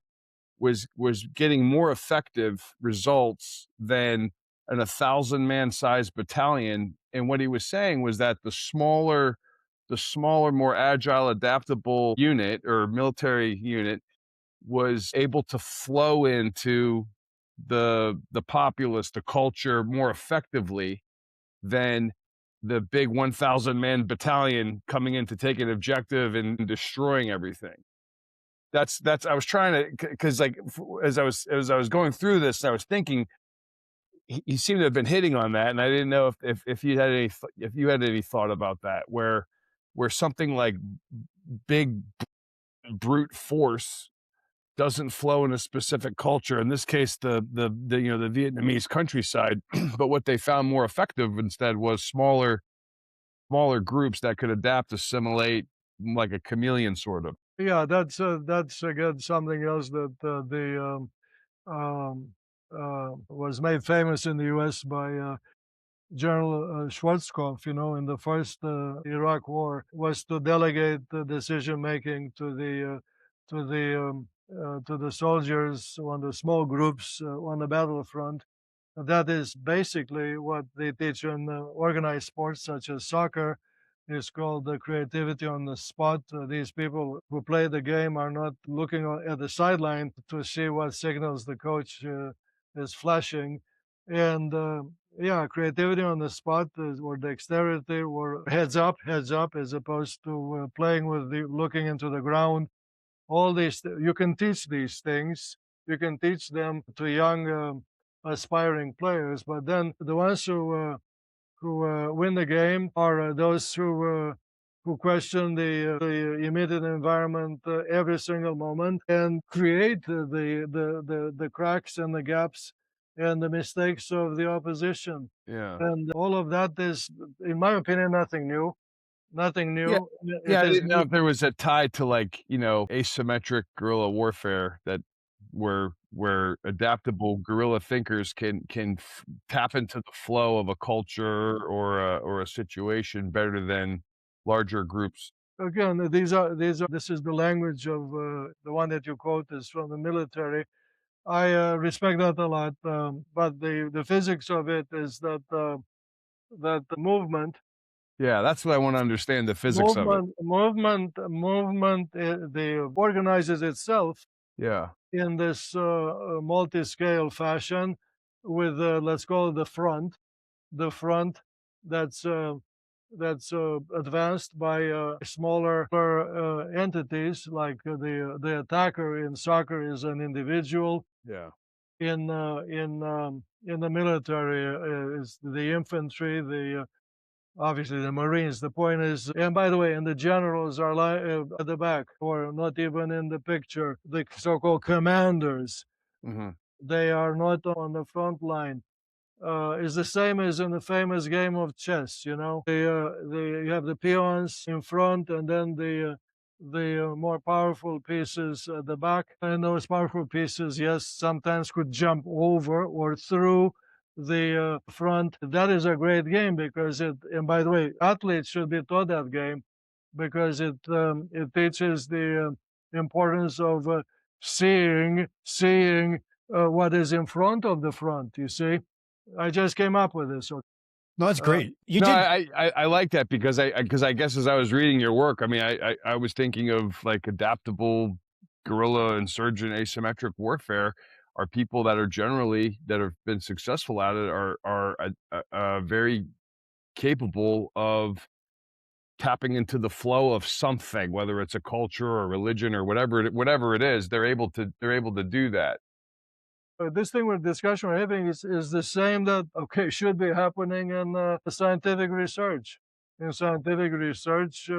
was getting more effective results than an 1,000-man sized battalion. And what he was saying was that the smaller, more agile, adaptable unit or military unit was able to flow into the populace, the culture more effectively than the big 1,000-man battalion coming in to take an objective and destroying everything. That's I was trying to, because like as I was going through this, I was thinking he seemed to have been hitting on that, and I didn't know if you had any thought about that, where something like big brute force doesn't flow in a specific culture. In this case, the you know, the Vietnamese countryside, but what they found more effective instead was smaller groups that could adapt, assimilate, like a chameleon sort of. Yeah, that's again something else that was made famous in the U.S. by General Schwarzkopf. You know, in the first Iraq War, was to delegate the decision making to the soldiers on the small groups on the battlefront. That is basically what they teach in organized sports such as soccer. It's called the creativity on the spot. These people who play the game are not looking at the sideline to see what signals the coach is flashing. And yeah, creativity on the spot or dexterity or heads up, as opposed to playing with looking into the ground. All these, you can teach these things. You can teach them to young aspiring players, but then the ones who win the game are those who question the immediate environment every single moment and create the cracks and the gaps and the mistakes of the opposition. Yeah. And all of that is, in my opinion, nothing new. Nothing new. Yeah, I didn't know if there was a tie to, like, you know, asymmetric guerrilla warfare that where adaptable guerrilla thinkers can tap into the flow of a culture or a situation better than larger groups. Again, this is the language of the one that you quote is from the military. I respect that a lot, but the physics of it is that that the movement Yeah, that's what I wanna understand, the physics of it. movement the organizes itself Yeah. in this multi-scale fashion with let's call it the front that's advanced by smaller entities, like the attacker in soccer is an individual. Yeah. In the military is the infantry, the obviously the Marines. The point is, and by the way, and the generals are at the back, or not even in the picture. The so-called commanders, Mm-hmm. they are not on the front line. Is the same as in the famous game of chess. You know, you have the peons in front, and then the more powerful pieces at the back. And those powerful pieces, yes, sometimes could jump over or through the front. That is a great game because it. And by the way, athletes should be taught that game because it teaches the importance of seeing what is in front of the front. You see. I just came up with this. No, that's great. I like that because I guess as I was reading your work, I mean, I was thinking of like adaptable guerrilla insurgent asymmetric warfare are people that are generally that have been successful at it are very capable of tapping into the flow of something, whether it's a culture or religion or whatever it is. They're able to do that. This thing with discussion we're having is the same that should be happening in scientific research. In scientific research,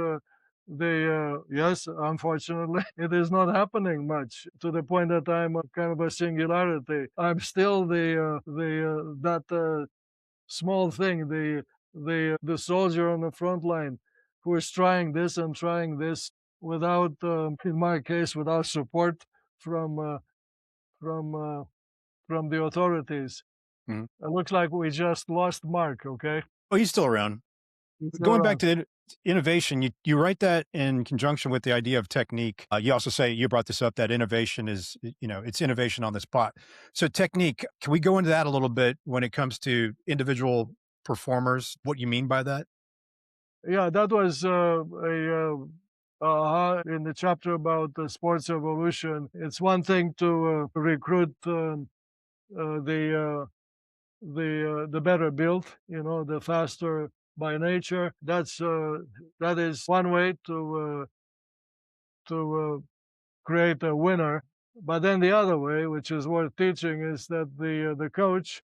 yes, unfortunately, it is not happening much to the point that I'm kind of a singularity. I'm still that small thing, the soldier on the front line who is trying this and trying this without, in my case, without support from from the authorities. Mhm. It looks like we just lost Mark, okay? Oh, he's still around. Going back to innovation, you write that in conjunction with the idea of technique. You also say, you brought this up, that innovation is, it's innovation on the spot. So technique, can we go into that a little bit when it comes to individual performers, what you mean by that? Yeah, that was in the chapter about sports evolution. It's one thing to recruit the better built, the faster by nature. That is one way to create a winner. But then the other way, which is worth teaching, is that the coach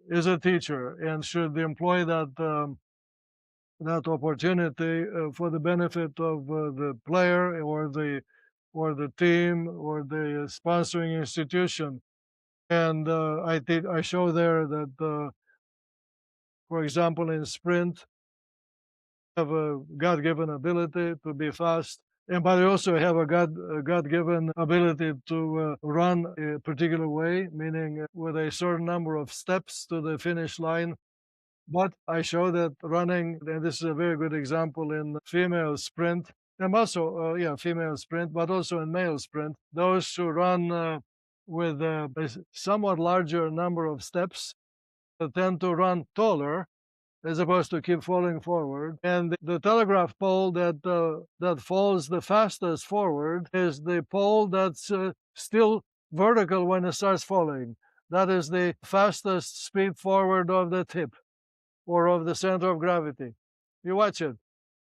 is a teacher and should employ that opportunity for the benefit of the player or the team or the sponsoring institution. And I show there that, for example, in sprint, have a God-given ability to be fast, but they also have a God-given ability to run a particular way, meaning with a certain number of steps to the finish line. But I show that running, and this is a very good example in female sprint, and also, female sprint, but also in male sprint, those who run with a somewhat larger number of steps tend to run taller as opposed to keep falling forward. And the telegraph pole that falls the fastest forward is the pole that's still vertical when it starts falling. That is the fastest speed forward of the tip or of the center of gravity. You watch it.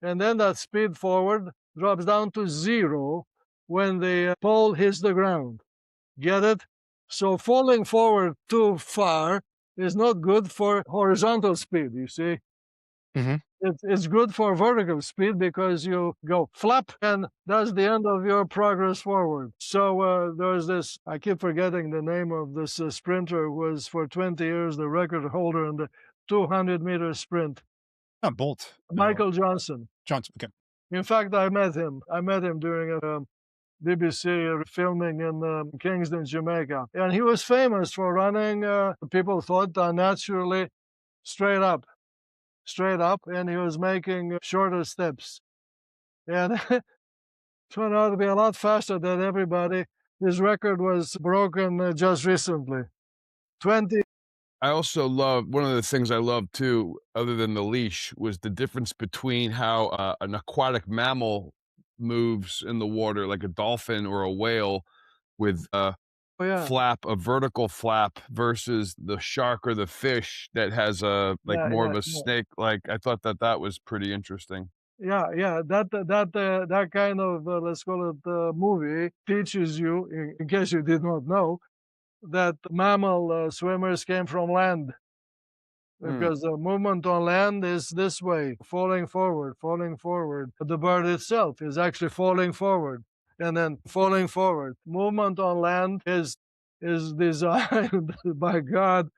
And then that speed forward drops down to zero when the pole hits the ground. Get it? So falling forward too far is not good for horizontal speed, you see. Mm-hmm. It's good for vertical speed because you go flap and that's the end of your progress forward. So there's this, I keep forgetting the name of this sprinter who was for 20 years the record holder in the 200-meter sprint. Not Bolt. Michael Johnson. Johnson, okay. In fact, I met him during a BBC filming in Kingston, Jamaica. And he was famous for running, people thought, naturally straight up, and he was making shorter steps. And turned out to be a lot faster than everybody. His record was broken just recently. 20. I also love, one of the things I love too, other than the leash, was the difference between how an aquatic mammal moves in the water, like a dolphin or a whale, with flap, a vertical flap, versus the shark or the fish that has a more of a snake. Like, I thought that was pretty interesting. That kind of let's call it movie teaches you, in case you did not know, that mammal swimmers came from land. Because the movement on land is this way, falling forward, falling forward. The bird itself is actually falling forward and then falling forward. Movement on land is designed by God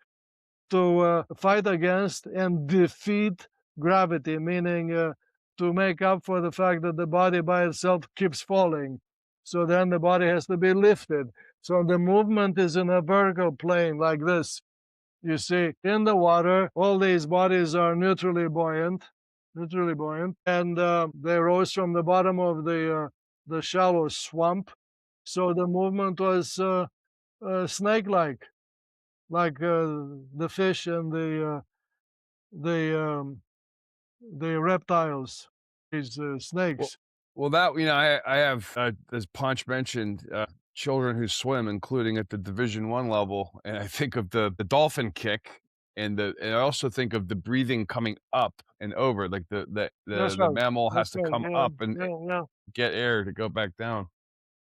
to fight against and defeat gravity, meaning to make up for the fact that the body by itself keeps falling. So then the body has to be lifted. So the movement is in a vertical plane like this. You see, in the water, all these bodies are neutrally buoyant, and they rose from the bottom of the shallow swamp. So the movement was snake-like, like the fish and the reptiles, these snakes. Well, that, I have, as Ponch mentioned, children who swim, including at the Division I level, and I think of the dolphin kick, and I also think of the breathing coming up and over, like the mammal has to come up and get air to go back down.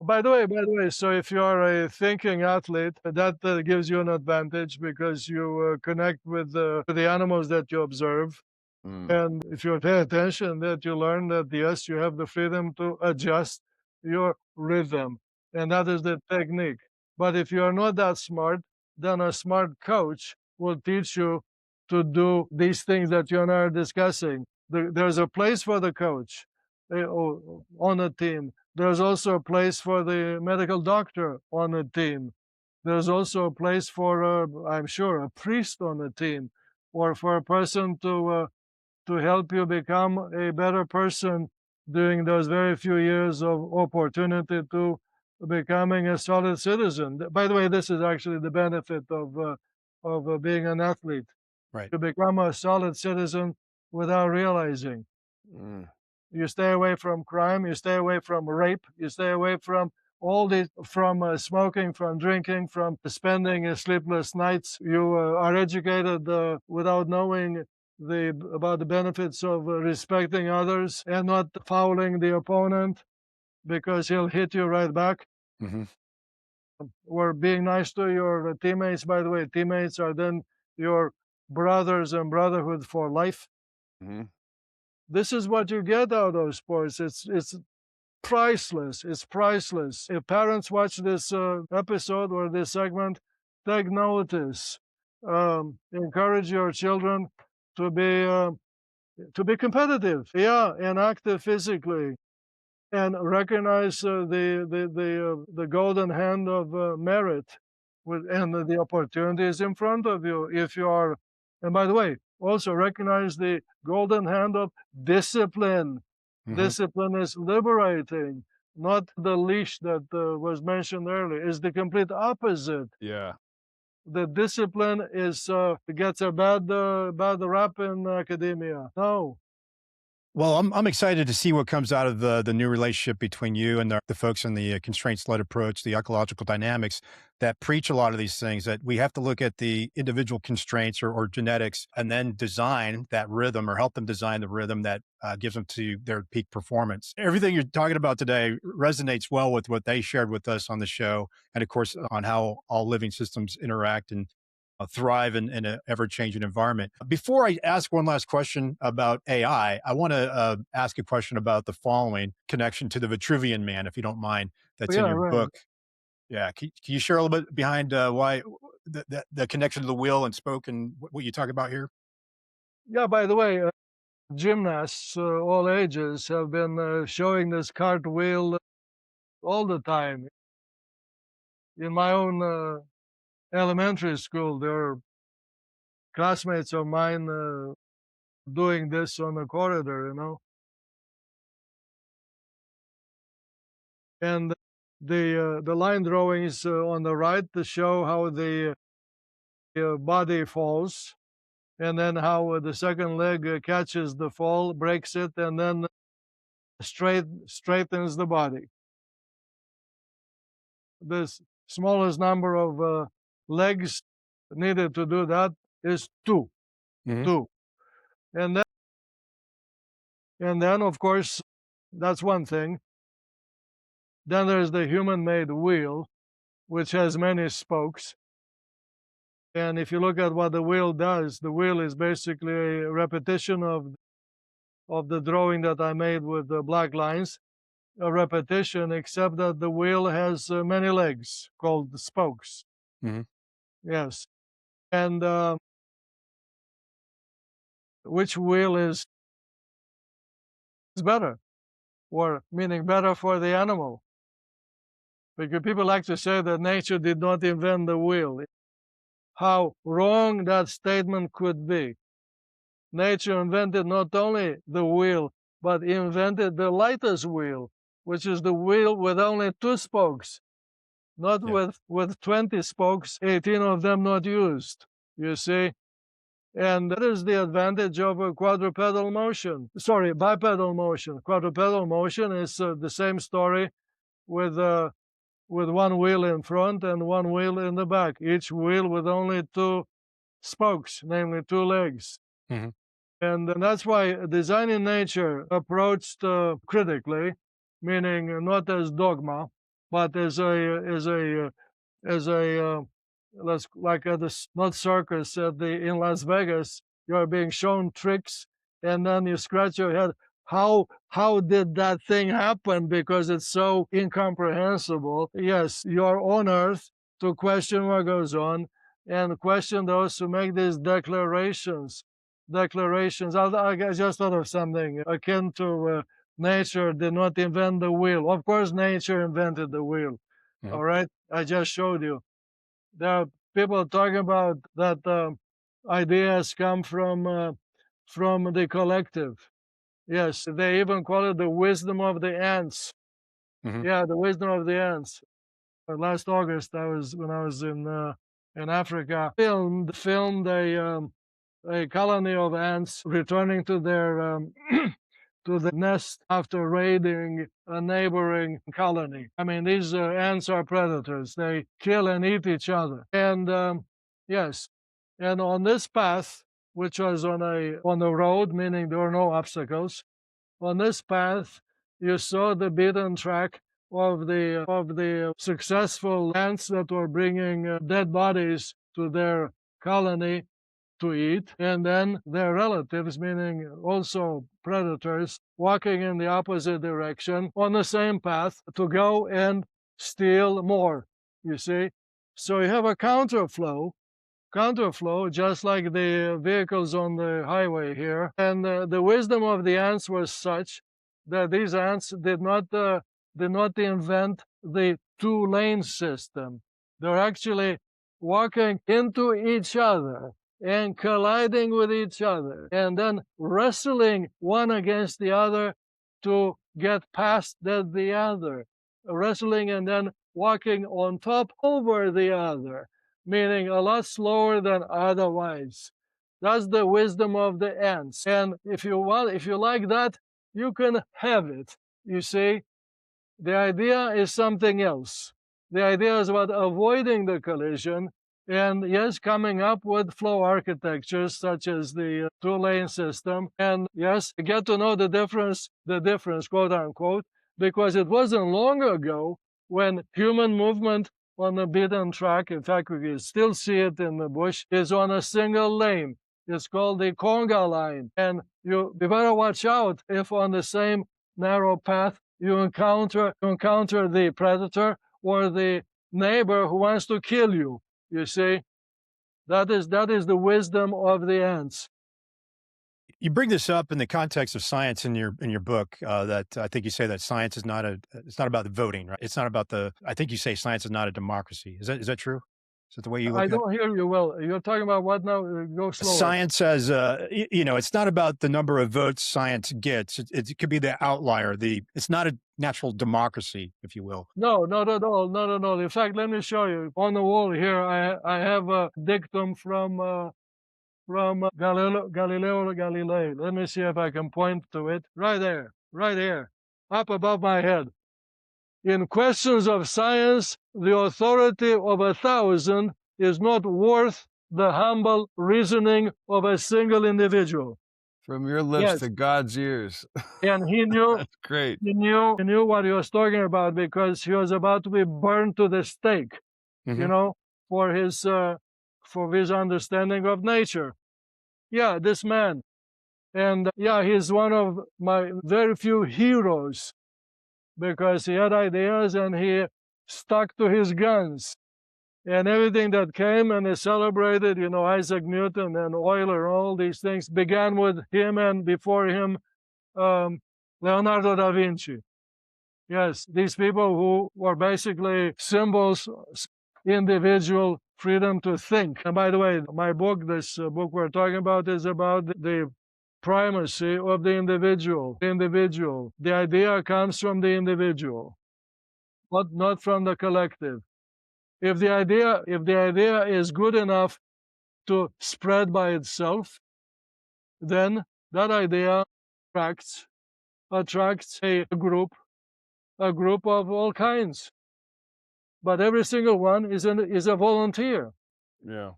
By the way, so if you are a thinking athlete, that gives you an advantage because you connect with the animals that you observe. And if you pay attention, that you learn that yes, you have the freedom to adjust your rhythm, and that is the technique. But if you are not that smart, then a smart coach will teach you to do these things that you and I are discussing. There's a place for the coach on a team. There's also a place for the medical doctor on a team. There's also a place for, I'm sure, a priest on a team, or for a person to help you become a better person during those very few years of opportunity to becoming a solid citizen. By the way, this is actually the benefit of being an athlete. Right. To become a solid citizen without realizing. You stay away from crime, you stay away from rape, you stay away from all these, from smoking, from drinking, from spending sleepless nights. You are educated without knowing about the benefits of respecting others and not fouling the opponent because he'll hit you right back. Or being nice to your teammates. By the way, teammates are then your brothers and brotherhood for life. This is what you get out of sports. It's priceless. It's priceless. If parents watch this episode or this segment, take notice. Encourage your children to be competitive, and active physically, and recognize the golden hand of merit, and the opportunities in front of you. If you are, and by the way, also recognize the golden hand of discipline. Discipline is liberating, not the leash that was mentioned earlier. Is the complete opposite. Yeah. The discipline gets a bad rap in academia. No. Well, I'm excited to see what comes out of the new relationship between you and the folks in the constraints-led approach, the ecological dynamics that preach a lot of these things, that we have to look at the individual constraints or genetics and then design that rhythm, or help them design the rhythm that gives them to their peak performance. Everything you're talking about today resonates well with what they shared with us on the show, and of course on how all living systems interact and thrive in an ever-changing environment. Before I ask one last question about AI, I want to ask a question about the following connection to the Vitruvian man, if you don't mind, that's in your book. Yeah, can you share a little bit behind why the connection to the wheel and spoke and what you talk about here? Yeah, by the way, gymnasts, all ages, have been showing this cartwheel all the time. In my own elementary school, there are classmates of mine doing this on the corridor, And the line drawings on the right to show how the body falls, and then how the second leg catches the fall, breaks it, and then straightens the body. This smallest number of legs needed to do that is 2. Mhm. 2. And then, of course, that's one thing. Then there's the human-made wheel, which has many spokes. And if you look at what the wheel does, the wheel is basically a repetition of the drawing that I made with the black lines, a repetition, except that the wheel has many legs called spokes. Mhm. Yes. And which wheel is better, or meaning better for the animal? Because people like to say that nature did not invent the wheel. How wrong that statement could be. Nature invented not only the wheel, but invented the lightest wheel, which is the wheel with only 2 spokes, not Yeah. with 20 spokes, 18 of them not used, you see. And that is the advantage of a bipedal motion. Quadrupedal motion is the same story with one wheel in front and one wheel in the back, each wheel with only 2 spokes, namely 2 legs. Mhm. And that's why design in nature approached critically, meaning not as dogma, but as a let's like at the not circus in Las Vegas, you're being shown tricks, and then you scratch your head. How did that thing happen? Because it's so incomprehensible. Yes, you're on Earth to question what goes on and question those who make these declarations. I just thought of something akin to nature did not invent the wheel. Of course, nature invented the wheel. Mhm. All right, I just showed you. There are people talking about that ideas come from the collective. Yes, they even call it the wisdom of the ants. Mhm. Yeah, the wisdom of the ants. Last August, when I was in Africa, filmed a colony of ants returning to their to the nest after raiding a neighboring colony. I mean, these ants are predators. They kill and eat each other. And yes, and on this path, which was on the road, meaning there were no obstacles, on this path, you saw the beaten track of the successful ants that were bringing dead bodies to their colony to eat, and then their relatives, meaning also predators, walking in the opposite direction on the same path to go and steal more, you see. So you have a counterflow, just like the vehicles on the highway here. And the wisdom of the ants was such that these ants did not invent the 2-lane system. They're actually walking into each other and colliding with each other and then wrestling one against the other to get past the other, wrestling and then walking on top over the other, meaning a lot slower than otherwise. That's the wisdom of the ants. And if you like that, you can have it. You see, the idea is something else. The idea is about avoiding the collision and, yes, coming up with flow architectures such as the 2-lane system. And, yes, get to know the difference, quote unquote, because it wasn't long ago when human movement on the beaten track, in fact, we can still see it in the bush, is on a single lane. It's called the conga line. And you better watch out if on the same narrow path you encounter the predator or the neighbor who wants to kill you. You see, that is the wisdom of the ants. You bring this up in the context of science in your book. That I think you say that science is it's not about the voting, right? It's not about I think you say science is not a democracy. Is that true? Is that the way you look I at it? don't hear you well. You're talking about what now? Go slower. Science as it's not about the number of votes science gets. It could be the outlier. It's not a natural democracy, if you will. No, not at all. Not at all. In fact, let me show you. On the wall here, I have a dictum from Galileo Galilei. Let me see if I can point to it. Right there, right here, up above my head. In questions of science, the authority of 1,000 is not worth the humble reasoning of a single individual. From your lips to God's ears. And he knew That's great. he knew what he was talking about because he was about to be burned to the stake, for his understanding of nature. Yeah, this man. And he's one of my very few heroes because he had ideas and he stuck to his guns. And everything that came and he celebrated, Isaac Newton and Euler, all these things began with him and before him, Leonardo da Vinci. Yes, these people who were basically symbols, individual freedom to think. And by the way, my book, this book we're talking about, is about the primacy of the individual. The idea comes from the individual, but not from the collective. If the idea is good enough to spread by itself, then that idea attracts a group of all kinds. But every single one is a volunteer. Yeah.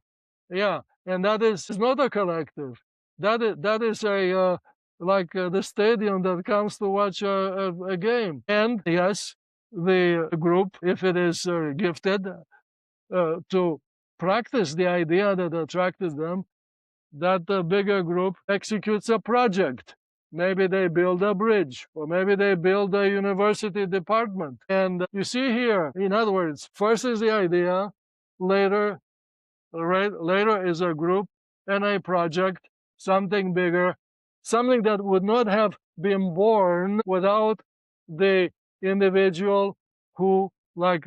Yeah, and that is not a collective. That is a like the stadium that comes to watch a game. And yes, the group, if it is gifted to practice the idea that attracted them, that the bigger group executes a project. Maybe they build a bridge, or maybe they build a university department. And you see here, in other words, first is the idea, later is a group and a project, something bigger, something that would not have been born without the individual who, like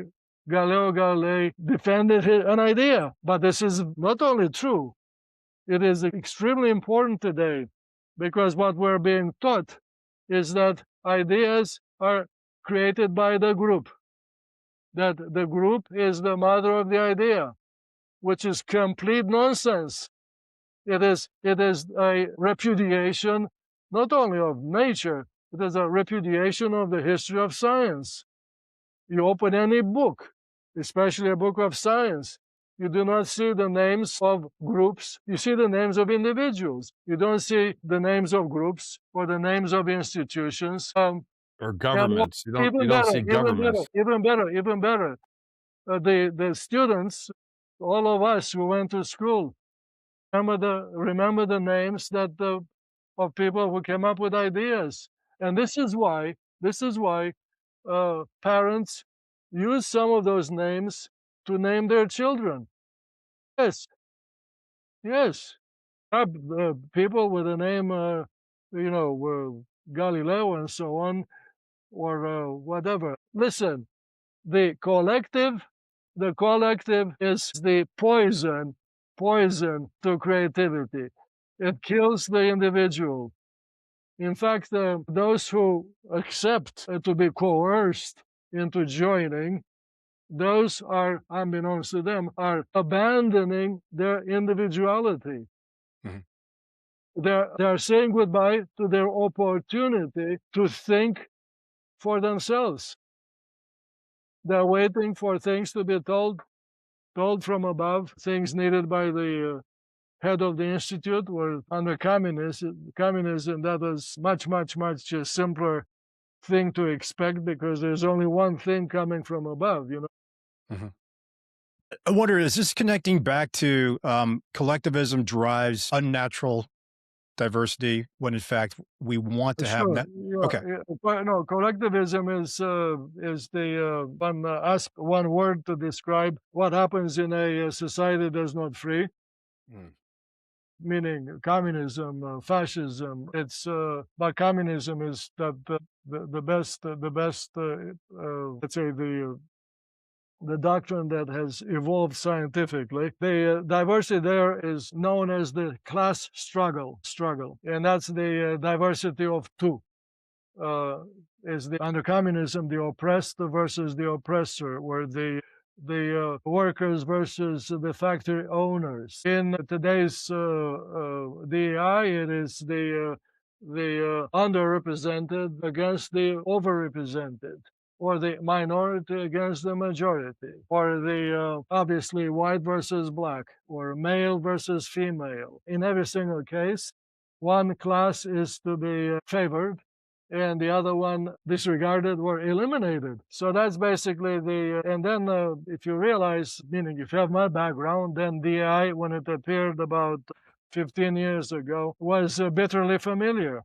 Galileo Galilei, defended an idea. But this is not only true, it is extremely important today because what we're being taught is that ideas are created by the group, that the group is the mother of the idea, which is complete nonsense. It is a repudiation not only of nature, it is a repudiation of the history of science. You open any book, especially a book of science, you do not see the names of groups. You see the names of individuals. You don't see the names of groups or the names of institutions. Or governments. You don't see governments. Even better. The students, all of us who went to school, remember the names of people who came up with ideas. And this is why parents use some of those names to name their children. Yes. People with the name, Galileo and so on, or whatever. Listen, the collective is the poison to creativity. It kills the individual. In fact, those who accept to be coerced into joining, those are, unbeknownst to them, are abandoning their individuality. They're saying goodbye to their opportunity to think for themselves. They're waiting for things to be told from above, things needed by the head of the institute. Where under communism, that was much simpler thing to expect because there's only one thing coming from above, I wonder, is this connecting back to collectivism drives unnatural diversity when in fact we want to have that? Okay. No, collectivism is the one word to describe what happens in a society that's not free. Meaning communism, fascism. It's but communism is the best. Let's say the doctrine that has evolved scientifically. The diversity there is known as the class struggle, and that's the diversity of two. Under communism, the oppressed versus the oppressor, where the workers versus the factory owners. In today's DEI, it is the underrepresented against the overrepresented. or the minority against the majority, or the obviously white versus black, or male versus female. In every single case, one class is to be favored and the other one disregarded or eliminated. So that's basically and then if you realize, meaning if you have my background, then DI, when it appeared about 15 years ago, was bitterly familiar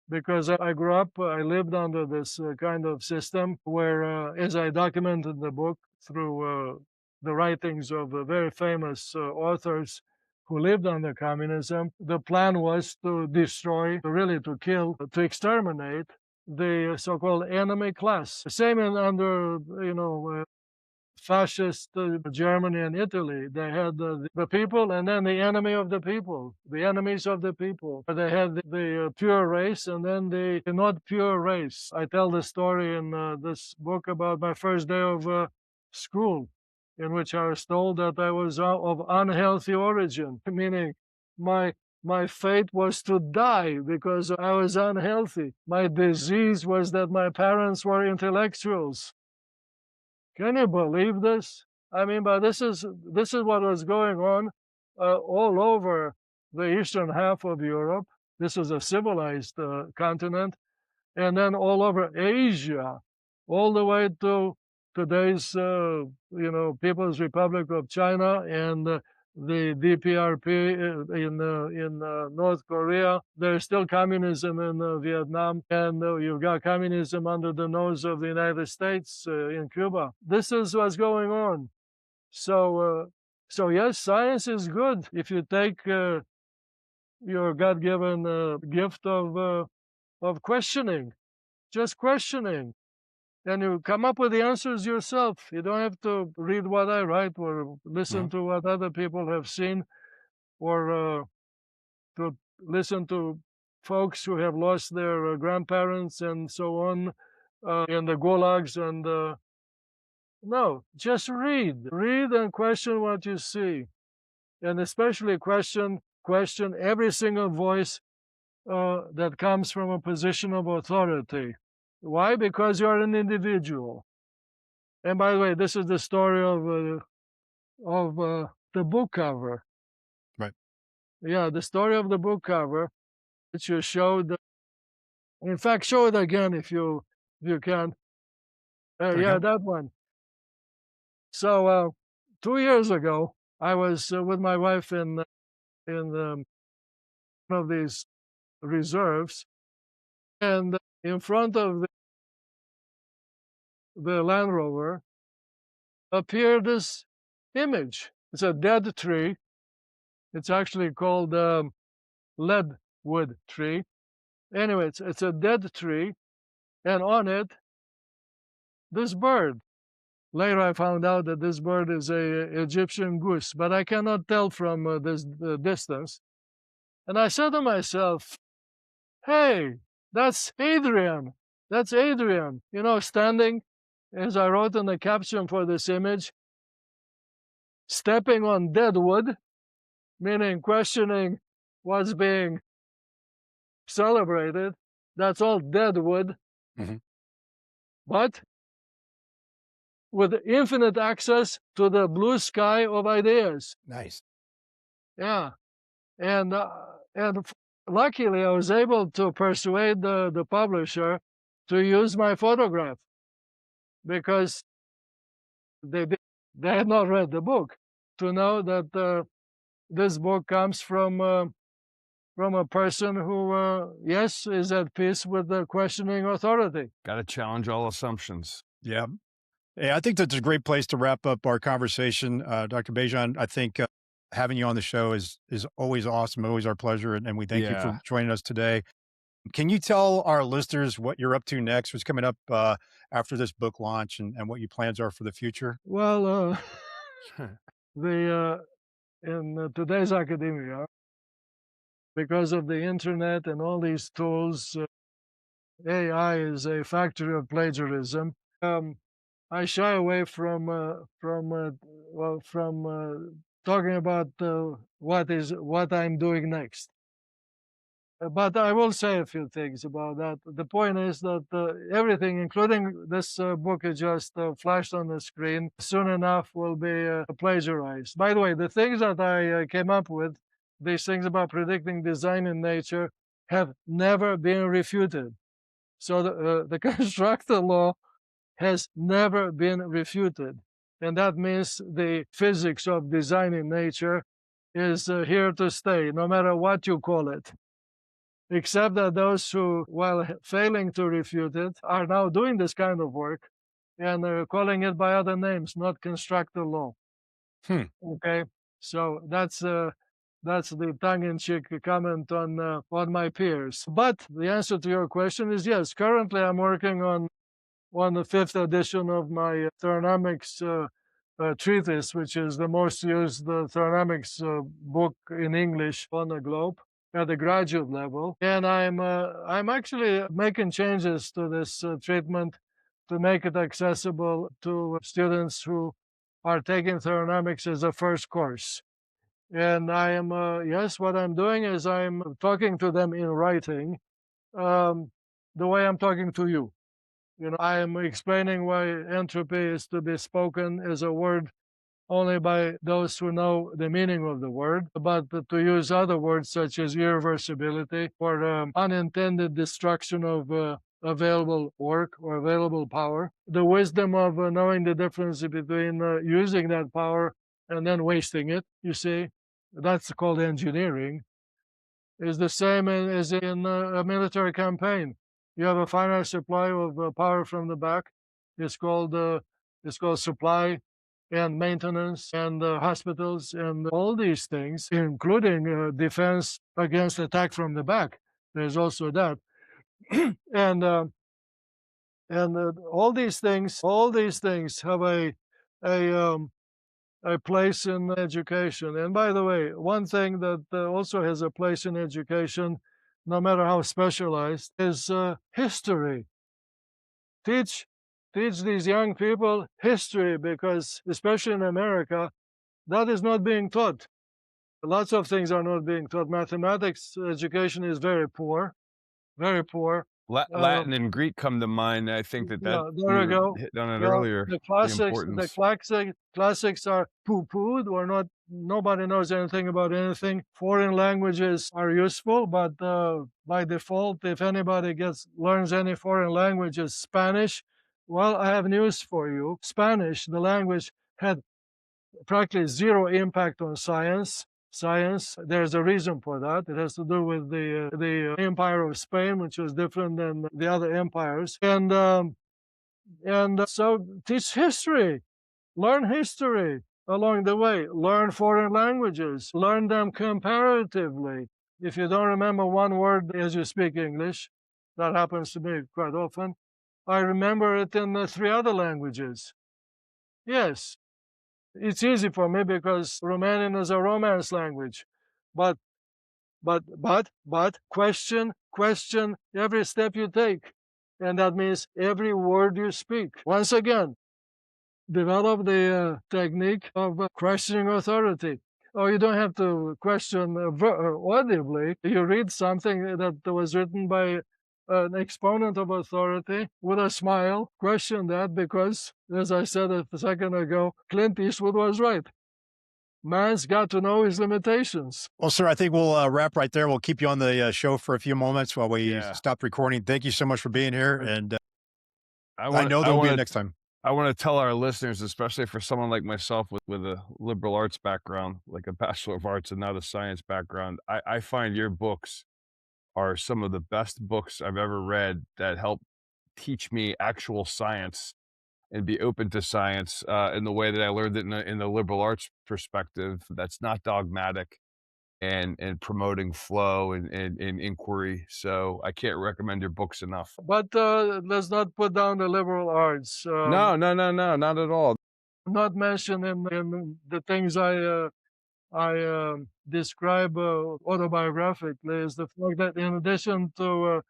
because I grew up, I lived under this kind of system where, as I documented in the book through the writings of very famous authors who lived under communism, the plan was to destroy, really to kill, to exterminate the so-called enemy class. Same under, fascist Germany and Italy. They had the people and then the enemy of the people, the enemies of the people. They had the pure race and then the not pure race. I tell the story in this book about my first day of school, in which I was told that I was of unhealthy origin, meaning my fate was to die because I was unhealthy. My disease was that my parents were intellectuals. Can you believe this? I mean, but this is what was going on all over the eastern half of Europe. This is a civilized continent, and then all over Asia, all the way to today's People's Republic of China and the DPRP in North Korea. There's still communism in Vietnam, and you've got communism under the nose of the United States in Cuba. This is what's going on. So yes, science is good if you take your God-given gift of questioning, just questioning. And you come up with the answers yourself. You don't have to read what I write or listen to what other people have seen or to listen to folks who have lost their grandparents and so on in the gulags. And no, just read. Read and question what you see. And especially question every single voice that comes from a position of authority. Why? Because you're an individual. And by the way, this is the story of the book cover. Right. Yeah, the story of the book cover, which you showed. In fact, show it again if you can. Yeah, that one. So 2 years ago, I was with my wife in one of these reserves, and in front of the Land Rover appeared this image. It's a dead tree. It's actually called leadwood tree. Anyway, it's a dead tree, and on it, this bird. Later, I found out that this bird is a Egyptian goose, but I cannot tell from this distance. And I said to myself, "Hey, that's Adrian. That's Adrian." Standing, as I wrote in the caption for this image, stepping on dead wood, meaning questioning what's being celebrated. That's all dead wood. But with infinite access to the blue sky of ideas. Nice. Yeah. And luckily, I was able to persuade the publisher to use my photograph because they had not read the book to know that this book comes from a person who, yes, is at peace with the questioning authority. Got to challenge all assumptions. Yeah. Hey, I think that's a great place to wrap up our conversation. Dr. Bejan, I think having you on the show is always awesome, always our pleasure, and we thank you for joining us today. Can you tell our listeners what you're up to next, what's coming up after this book launch, and what your plans are for the future? Well, in today's academia, because of the internet and all these tools, AI is a factory of plagiarism. I shy away from talking about what I'm doing next. But I will say a few things about that. The point is that everything, including this book you just flashed on the screen, soon enough will be plagiarized. By the way, the things that I came up with, these things about predicting design in nature, have never been refuted. So the constructal law has never been refuted. And that means the physics of design in nature is here to stay, no matter what you call it. Except that those who, while failing to refute it, are now doing this kind of work and calling it by other names, not constructal law. Okay, so that's the tongue-in-cheek comment on my peers. But the answer to your question is yes. Currently, I'm working on the 5th edition of my thermodynamics treatise, which is the most used thermodynamics book in English on the globe at the graduate level. And I'm actually making changes to this treatment to make it accessible to students who are taking thermodynamics as a first course. And I am, yes, what I'm doing is I'm talking to them in writing the way I'm talking to you. You know, I am explaining why entropy is to be spoken as a word only by those who know the meaning of the word, but to use other words such as irreversibility or unintended destruction of available work or available power. The wisdom of knowing the difference between using that power and then wasting it, you see, that's called engineering, is the same as in a military campaign. You have a finite supply of power from the back. It's called supply and maintenance and hospitals and all these things, including defense against attack from the back. There's also that, and all these things have a place in education. And by the way, one thing that also has a place in education, no matter how specialized, is history. Teach these young people history because, especially in America, that is not being taught. Lots of things are not being taught. Mathematics education is very poor, very poor. Latin and Greek come to mind. I think that Yeah, there we go. hit on it Yeah, earlier. the importance. classics are poo-pooed or not. Nobody knows anything about anything. Foreign languages are useful, but by default, if anybody learns any foreign languages, Spanish. Well, I have news for you. Spanish, the language, had practically zero impact on science. There's a reason for that. It has to do with the Empire of Spain, which was different than the other empires. And so teach history, learn history along the way, learn foreign languages, learn them comparatively. If you don't remember one word as you speak English, that happens to me quite often, I remember it in the 3 other languages. Yes, it's easy for me because Romanian is a Romance language, but question every step you take, and that means every word you speak. Once again, develop the technique of questioning authority. Oh, you don't have to question audibly. You read something that was written by an exponent of authority with a smile, question that because, as I said a second ago, Clint Eastwood was right. Man's got to know his limitations. Well, sir, I think we'll wrap right there. We'll keep you on the show for a few moments while we stop recording. Thank you so much for being here. And I know there'll be a next time. I want to tell our listeners, especially for someone like myself with a liberal arts background, like a Bachelor of Arts and not a science background, I find your books are some of the best books I've ever read that help teach me actual science and be open to science in the way that I learned it in the liberal arts perspective that's not dogmatic and promoting flow and inquiry. So I can't recommend your books enough. But let's not put down the liberal arts. No, not at all. Not mentioned in the things I describe autobiographically is the fact that in addition to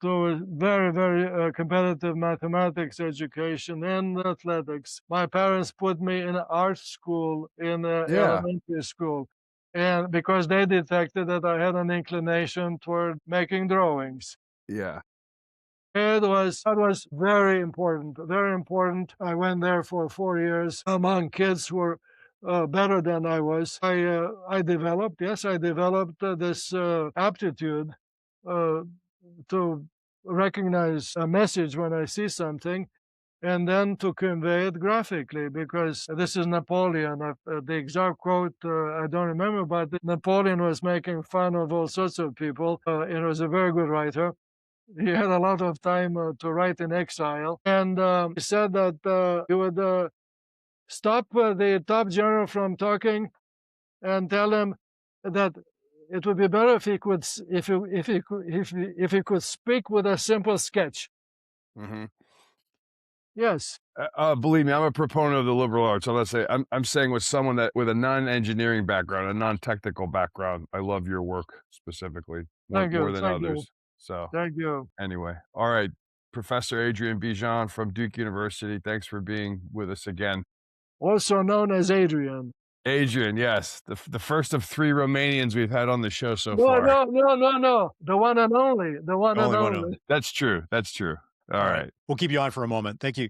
a very, very competitive mathematics education and athletics, my parents put me in an art school in elementary school. and because they detected that I had an inclination toward making drawings. Yeah. That was very important, very important. I went there for 4 years among kids who were better than I was. I developed this aptitude to recognize a message when I see something, and then to convey it graphically, because this is Napoleon. The exact quote I don't remember, but Napoleon was making fun of all sorts of people. He was a very good writer. He had a lot of time to write in exile, and he said that he would stop the top general from talking and tell him that it would be better if he could if he could speak with a simple sketch. Mm-hmm. Yes. Believe me, I'm a proponent of the liberal arts. I'm saying with someone that with a non-engineering background, a non-technical background, I love your work specifically more than others. So thank you. Anyway, all right, Professor Adrian Bejan from Duke University. Thanks for being with us again. Also known as Adrian. Adrian, yes, the first of 3 Romanians we've had on the show so far. No, the one and only. That's true. All right. We'll keep you on for a moment. Thank you.